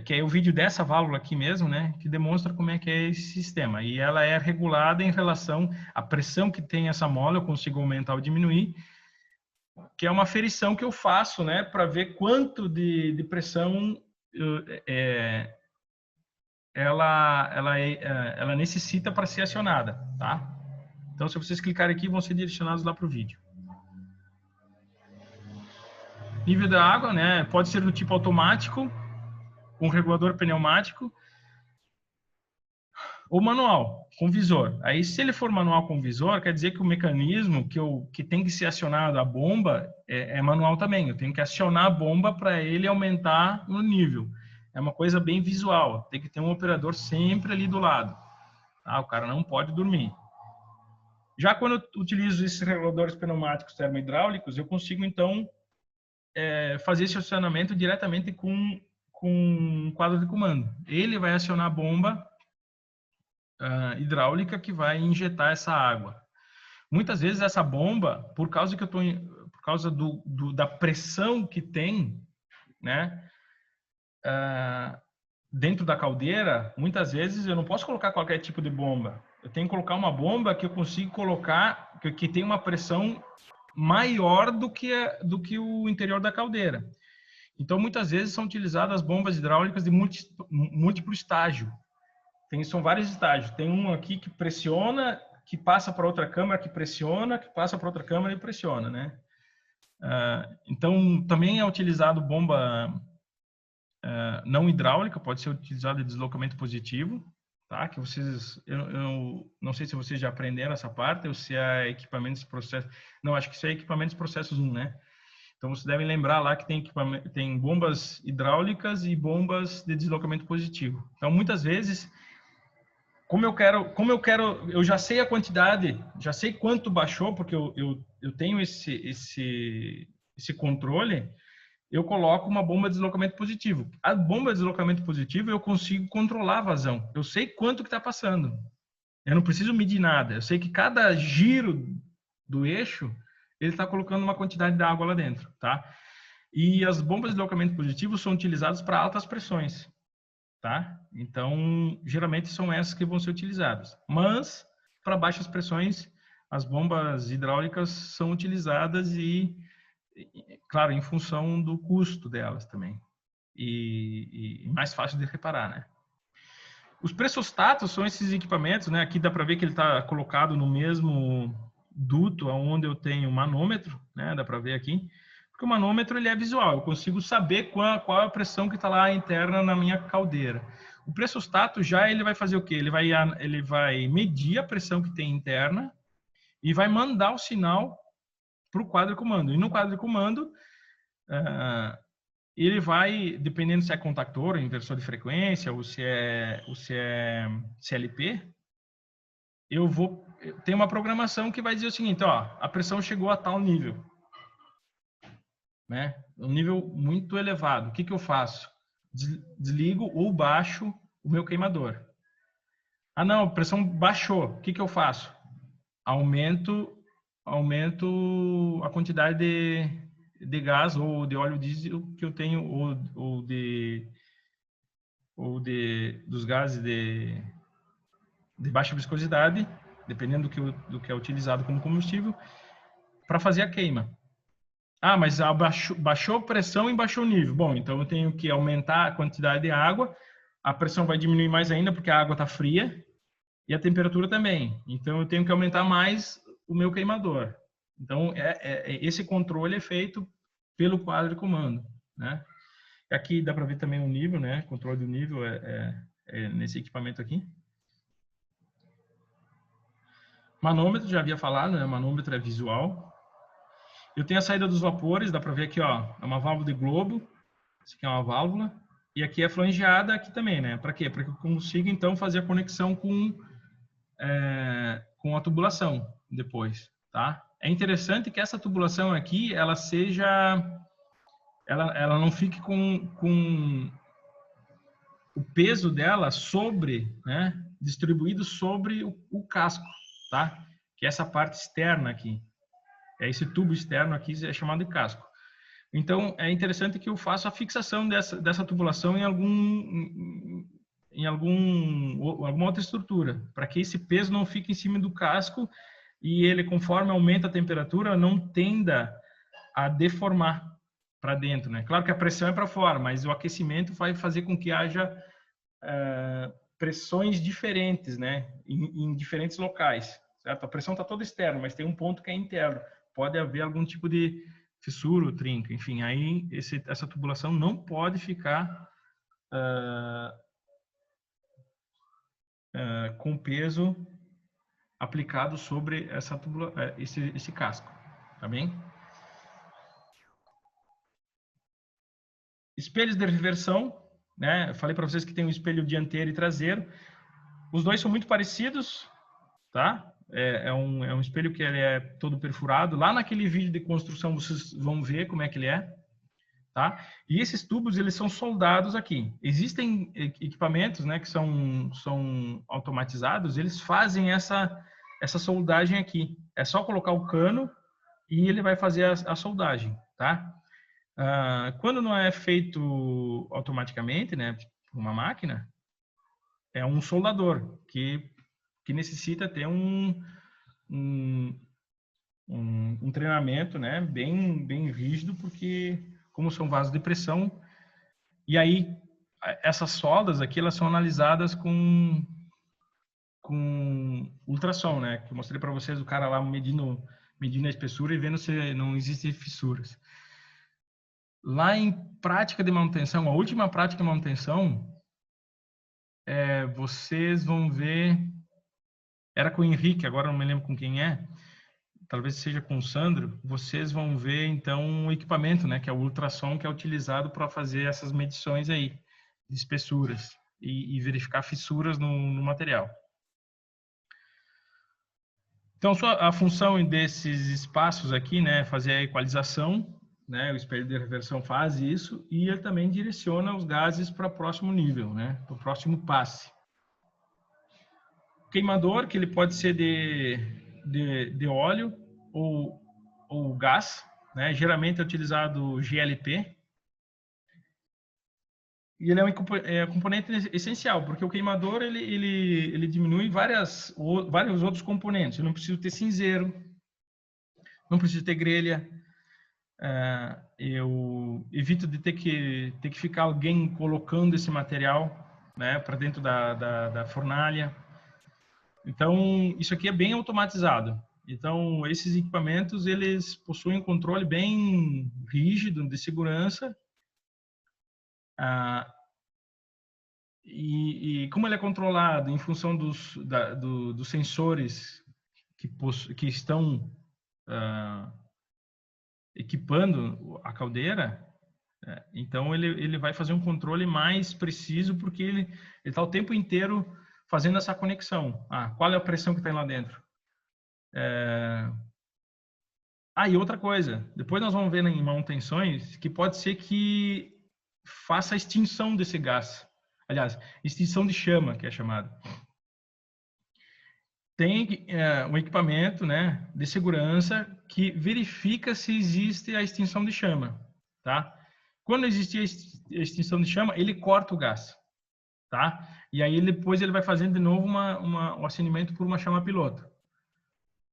que é o vídeo dessa válvula aqui mesmo, né, que demonstra como é que é esse sistema. E ela é regulada em relação à pressão que tem essa mola, eu consigo aumentar ou diminuir, que é uma aferição que eu faço, né, para ver quanto de pressão ela necessita para ser acionada, tá? Então, se vocês clicarem aqui, vão ser direcionados lá para o vídeo. Nível da água, né, pode ser do tipo automático, com regulador pneumático, ou manual, com visor. Aí, se ele for manual com visor, quer dizer que o mecanismo que tem que ser acionado, a bomba, é manual também. Eu tenho que acionar a bomba para ele aumentar no nível. É uma coisa bem visual. Tem que ter um operador sempre ali do lado. Tá? O cara não pode dormir. Já quando eu utilizo esses reguladores pneumáticos termohidráulicos, eu consigo, então, fazer esse acionamento diretamente com um quadro de comando. Ele vai acionar a bomba hidráulica que vai injetar essa água. Muitas vezes essa bomba, por causa que por causa da pressão que tem, né, dentro da caldeira, muitas vezes eu não posso colocar qualquer tipo de bomba. Eu tenho que colocar uma bomba que eu consigo colocar, que tem uma pressão maior do que o interior da caldeira. Então, muitas vezes são utilizadas bombas hidráulicas de múltiplo estágio. São vários estágios. Tem um aqui que pressiona, que passa para outra câmara, que pressiona, que passa para outra câmara e pressiona, né? Então, também é utilizado bomba não hidráulica, pode ser utilizada de deslocamento positivo, tá? Que vocês, eu não sei se vocês já aprenderam essa parte ou se é equipamentos de processo. Não, acho que isso é equipamentos de processos 1, né? Então, vocês devem lembrar lá que tem bombas hidráulicas e bombas de deslocamento positivo. Então, muitas vezes, eu já sei a quantidade, já sei quanto baixou, porque eu tenho esse controle, eu coloco uma bomba de deslocamento positivo. A bomba de deslocamento positivo, eu consigo controlar a vazão. Eu sei quanto que está passando. Eu não preciso medir nada. Eu sei que cada giro do eixo, ele está colocando uma quantidade de água lá dentro, tá? E as bombas de deslocamento positivo são utilizadas para altas pressões, tá? Então, geralmente são essas que vão ser utilizadas. Mas, para baixas pressões, as bombas hidráulicas são utilizadas e, claro, em função do custo delas também. E mais fácil de reparar, né? Os pressostatos são esses equipamentos, né? Aqui dá para ver que ele está colocado no mesmo duto onde eu tenho o manômetro, né? Dá para ver aqui. Porque o manômetro ele é visual, eu consigo saber qual é a pressão que está lá interna na minha caldeira. O pressostato já ele vai fazer o quê? Ele vai medir a pressão que tem interna e vai mandar o sinal para o quadro de comando. E no quadro de comando, ele vai, dependendo se é contactor, inversor de frequência, ou se é CLP, tem uma programação que vai dizer o seguinte, ó, a pressão chegou a tal nível, né? Um nível muito elevado. O que que eu faço? Desligo ou baixo o meu queimador. Ah, não, a pressão baixou. O que que eu faço? Aumento a quantidade de gás ou de óleo diesel que eu tenho, dos gases de baixa viscosidade, dependendo do que é utilizado como combustível, para fazer a queima. Ah, mas baixou a pressão e baixou o nível. Bom, então eu tenho que aumentar a quantidade de água, a pressão vai diminuir mais ainda porque a água está fria e a temperatura também. Então eu tenho que aumentar mais o meu queimador. Então esse controle é feito pelo quadro de comando, né? Aqui dá para ver também o nível, né? Controle do nível é nesse equipamento aqui. Manômetro, já havia falado, né? Manômetro é visual. Eu tenho a saída dos vapores, dá para ver aqui, ó, é uma válvula de globo. Isso aqui é uma válvula. E aqui é flangeada aqui também, né? Para quê? Para que eu consiga, então, fazer a conexão com a tubulação depois, tá? É interessante que essa tubulação aqui, ela seja... Ela não fique com o peso dela sobre, né? Distribuído sobre o casco, tá? Que é essa parte externa aqui. É esse tubo externo aqui é chamado de casco. Então, é interessante que eu faça a fixação dessa tubulação em alguma outra estrutura, para que esse peso não fique em cima do casco e ele, conforme aumenta a temperatura, não tenda a deformar para dentro, né? Claro que a pressão é para fora, mas o aquecimento vai fazer com que haja pressões diferentes, né? Em diferentes locais, certo? A pressão está toda externa, mas tem um ponto que é interno. Pode haver algum tipo de fissura ou trinca, enfim, aí essa tubulação não pode ficar com peso aplicado sobre esse casco, tá bem? Espelhos de reversão, né? Eu falei para vocês que tem um espelho dianteiro e traseiro. Os dois são muito parecidos, tá? É um espelho que ele é todo perfurado. Lá naquele vídeo de construção vocês vão ver como é que ele é, tá? E esses tubos, eles são soldados aqui. Existem equipamentos, né, que são automatizados, eles fazem essa soldagem aqui. É só colocar o cano e ele vai fazer a soldagem, tá? Quando não é feito automaticamente, né, por uma máquina, é um soldador que necessita ter um treinamento, né, bem rígido, porque como são vasos de pressão, e aí essas soldas aqui, elas são analisadas com ultrassom, né, que eu mostrei para vocês, o cara lá medindo a espessura e vendo se não existem fissuras. Lá em prática de manutenção, a última prática de manutenção, vocês vão ver, era com o Henrique, agora não me lembro com quem é, talvez seja com o Sandro, vocês vão ver então o equipamento, né, que é o ultrassom, que é utilizado para fazer essas medições aí de espessuras e verificar fissuras no material. Então, a função desses espaços aqui, né, fazer a equalização, né, o espelho de reversão faz isso, e ele também direciona os gases para o próximo nível, né, para o próximo passe. Queimador, que ele pode ser de óleo ou gás, né, geralmente é utilizado GLP, e ele é um componente essencial, porque o queimador ele diminui vários outros componentes. Eu não preciso ter cinzeiro, não preciso ter grelha, eu evito de ter que ficar alguém colocando esse material, né, para dentro da fornalha. Então, isso aqui é bem automatizado. Então, esses equipamentos, eles possuem um controle bem rígido de segurança. E como ele é controlado em função dos sensores que estão equipando a caldeira, então ele vai fazer um controle mais preciso, porque ele está o tempo inteiro fazendo essa conexão. Qual é a pressão que está lá dentro? E outra coisa, depois nós vamos ver em manutenções que pode ser que faça a extinção desse gás. Aliás, extinção de chama, que é chamado. Tem um equipamento, né, de segurança que verifica se existe a extinção de chama, tá? Quando existe a extinção de chama, ele corta o gás, tá? E aí depois ele vai fazendo de novo um acendimento por uma chama piloto.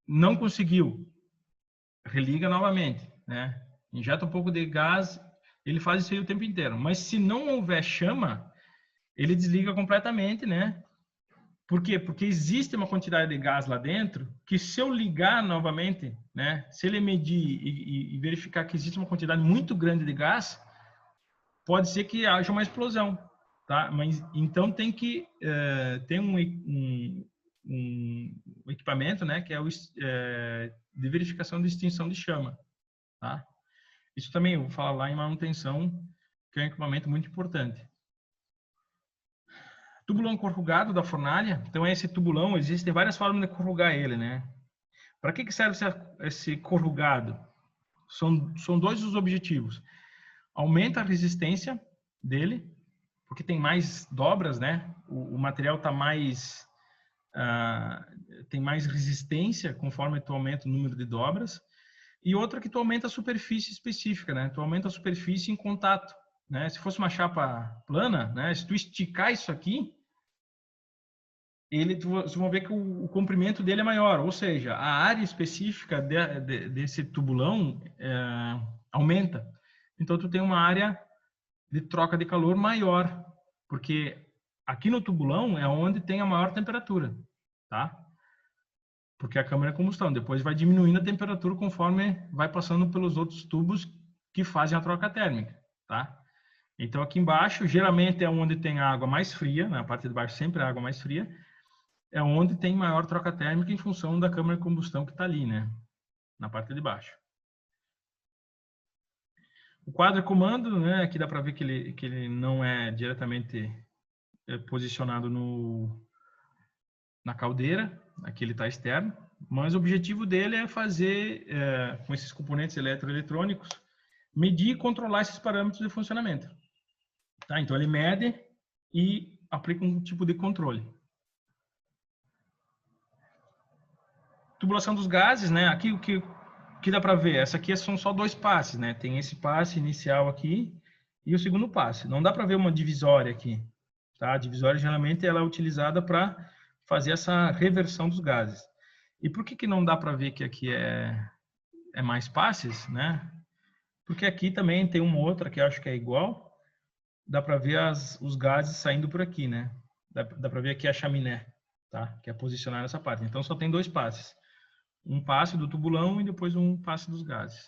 Não conseguiu, religa novamente, né? Injeta um pouco de gás, ele faz isso aí o tempo inteiro. Mas se não houver chama, ele desliga completamente, né? Por quê? Porque existe uma quantidade de gás lá dentro que, se eu ligar novamente, né? Se ele medir e verificar que existe uma quantidade muito grande de gás, pode ser que haja uma explosão, tá? Mas então tem que ter um equipamento, né, que é o de verificação de extinção de chama, tá? Isso também eu vou falar lá em manutenção, que é um equipamento muito importante. Tubulão corrugado da fornalha. Então, esse tubulão, existem várias formas de corrugar ele, né? Para que serve esse corrugado? São dois os objetivos. Aumenta a resistência dele, porque tem mais dobras, né? O material está mais... tem mais resistência conforme tu aumenta o número de dobras. E outra que tu aumenta a superfície específica, né? Tu aumenta a superfície em contato, né? Se fosse uma chapa plana, né? Se tu esticar isso aqui, vocês vão ver que o comprimento dele é maior, ou seja, a área específica desse tubulão aumenta. Então, tu tem uma área de troca de calor maior, porque aqui no tubulão é onde tem a maior temperatura, tá? Porque a câmara é combustão. Depois vai diminuindo a temperatura conforme vai passando pelos outros tubos que fazem a troca térmica, tá? Então, aqui embaixo, geralmente é onde tem a água mais fria, na parte de baixo sempre a água mais fria, é onde tem maior troca térmica em função da câmara de combustão que está ali, né? Na parte de baixo. O quadro de comando, né? Aqui dá para ver que ele não é diretamente posicionado na caldeira. Aqui ele está externo. Mas o objetivo dele é fazer, com esses componentes eletroeletrônicos, medir e controlar esses parâmetros de funcionamento. Tá? Então, ele mede e aplica um tipo de controle. Tubulação dos gases, né? Aqui o que dá para ver, essa aqui são só dois passes, né? Tem esse passe inicial aqui e o segundo passe. Não dá para ver uma divisória aqui, tá? A divisória geralmente ela é utilizada para fazer essa reversão dos gases. E por que não dá para ver que aqui é mais passes, né? Porque aqui também tem uma outra que eu acho que é igual. Dá para ver os gases saindo por aqui, né? Dá para ver aqui a chaminé, tá? Que é posicionar nessa parte. Então só tem dois passes. Um passe do tubulão e depois um passe dos gases.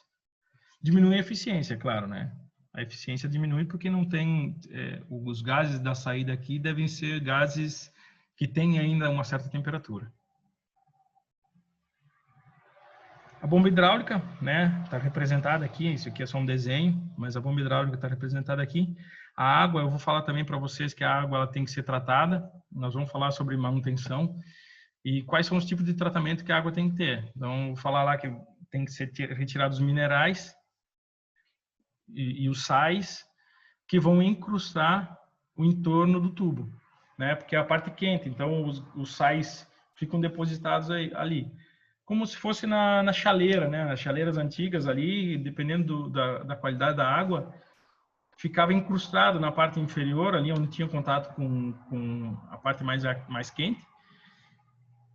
Diminui a eficiência, claro, né? A eficiência diminui porque não tem... os gases da saída aqui devem ser gases que têm ainda uma certa temperatura. A bomba hidráulica, né? Está representada aqui. Isso aqui é só um desenho, mas a bomba hidráulica está representada aqui. A água, eu vou falar também para vocês que a água ela tem que ser tratada. Nós vamos falar sobre manutenção. E quais são os tipos de tratamento que a água tem que ter. Então, vou falar lá que tem que ser retirados os minerais e os sais que vão incrustar o entorno do tubo, né? Porque é a parte quente, então os sais ficam depositados ali. Como se fosse na chaleira, né? Nas chaleiras antigas ali, dependendo da qualidade da água, ficava incrustado na parte inferior, ali onde tinha contato com a parte mais quente.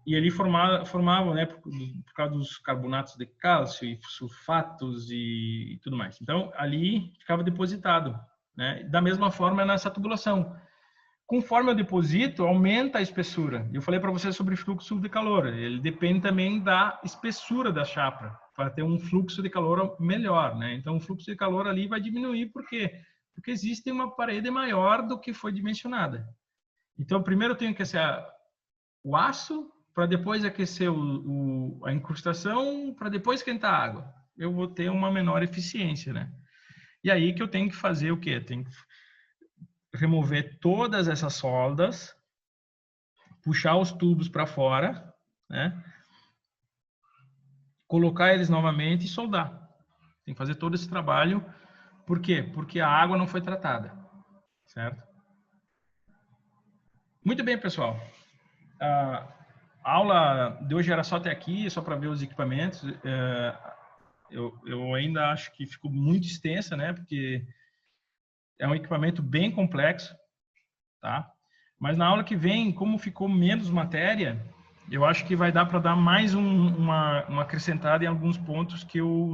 E ali formavam, né, por causa dos carbonatos de cálcio e sulfatos e tudo mais. Então, ali ficava depositado, né? Da mesma forma nessa tubulação. Conforme eu deposito, aumenta a espessura. Eu falei para vocês sobre fluxo de calor. Ele depende também da espessura da chapa, para ter um fluxo de calor melhor, né? Então, o fluxo de calor ali vai diminuir. Por quê? Porque existe uma parede maior do que foi dimensionada. Então, primeiro eu tenho que aquecer o aço, para depois aquecer a incrustação, para depois esquentar a água. Eu vou ter uma menor eficiência, né? E aí que eu tenho que fazer o quê? Tenho que remover todas essas soldas, puxar os tubos para fora, né? Colocar eles novamente e soldar. Tem que fazer todo esse trabalho. Por quê? Porque a água não foi tratada, certo? Muito bem, pessoal. A aula de hoje era só até aqui, só para ver os equipamentos. Eu ainda acho que ficou muito extensa, né? Porque é um equipamento bem complexo, tá? Mas na aula que vem, como ficou menos matéria, eu acho que vai dar para dar mais uma acrescentada em alguns pontos que eu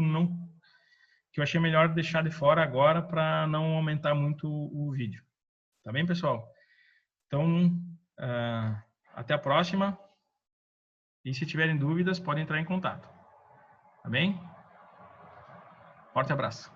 achei melhor deixar de fora agora para não aumentar muito o vídeo. Tá bem, pessoal? Então, até a próxima. E se tiverem dúvidas, podem entrar em contato. Tá bem? Forte abraço.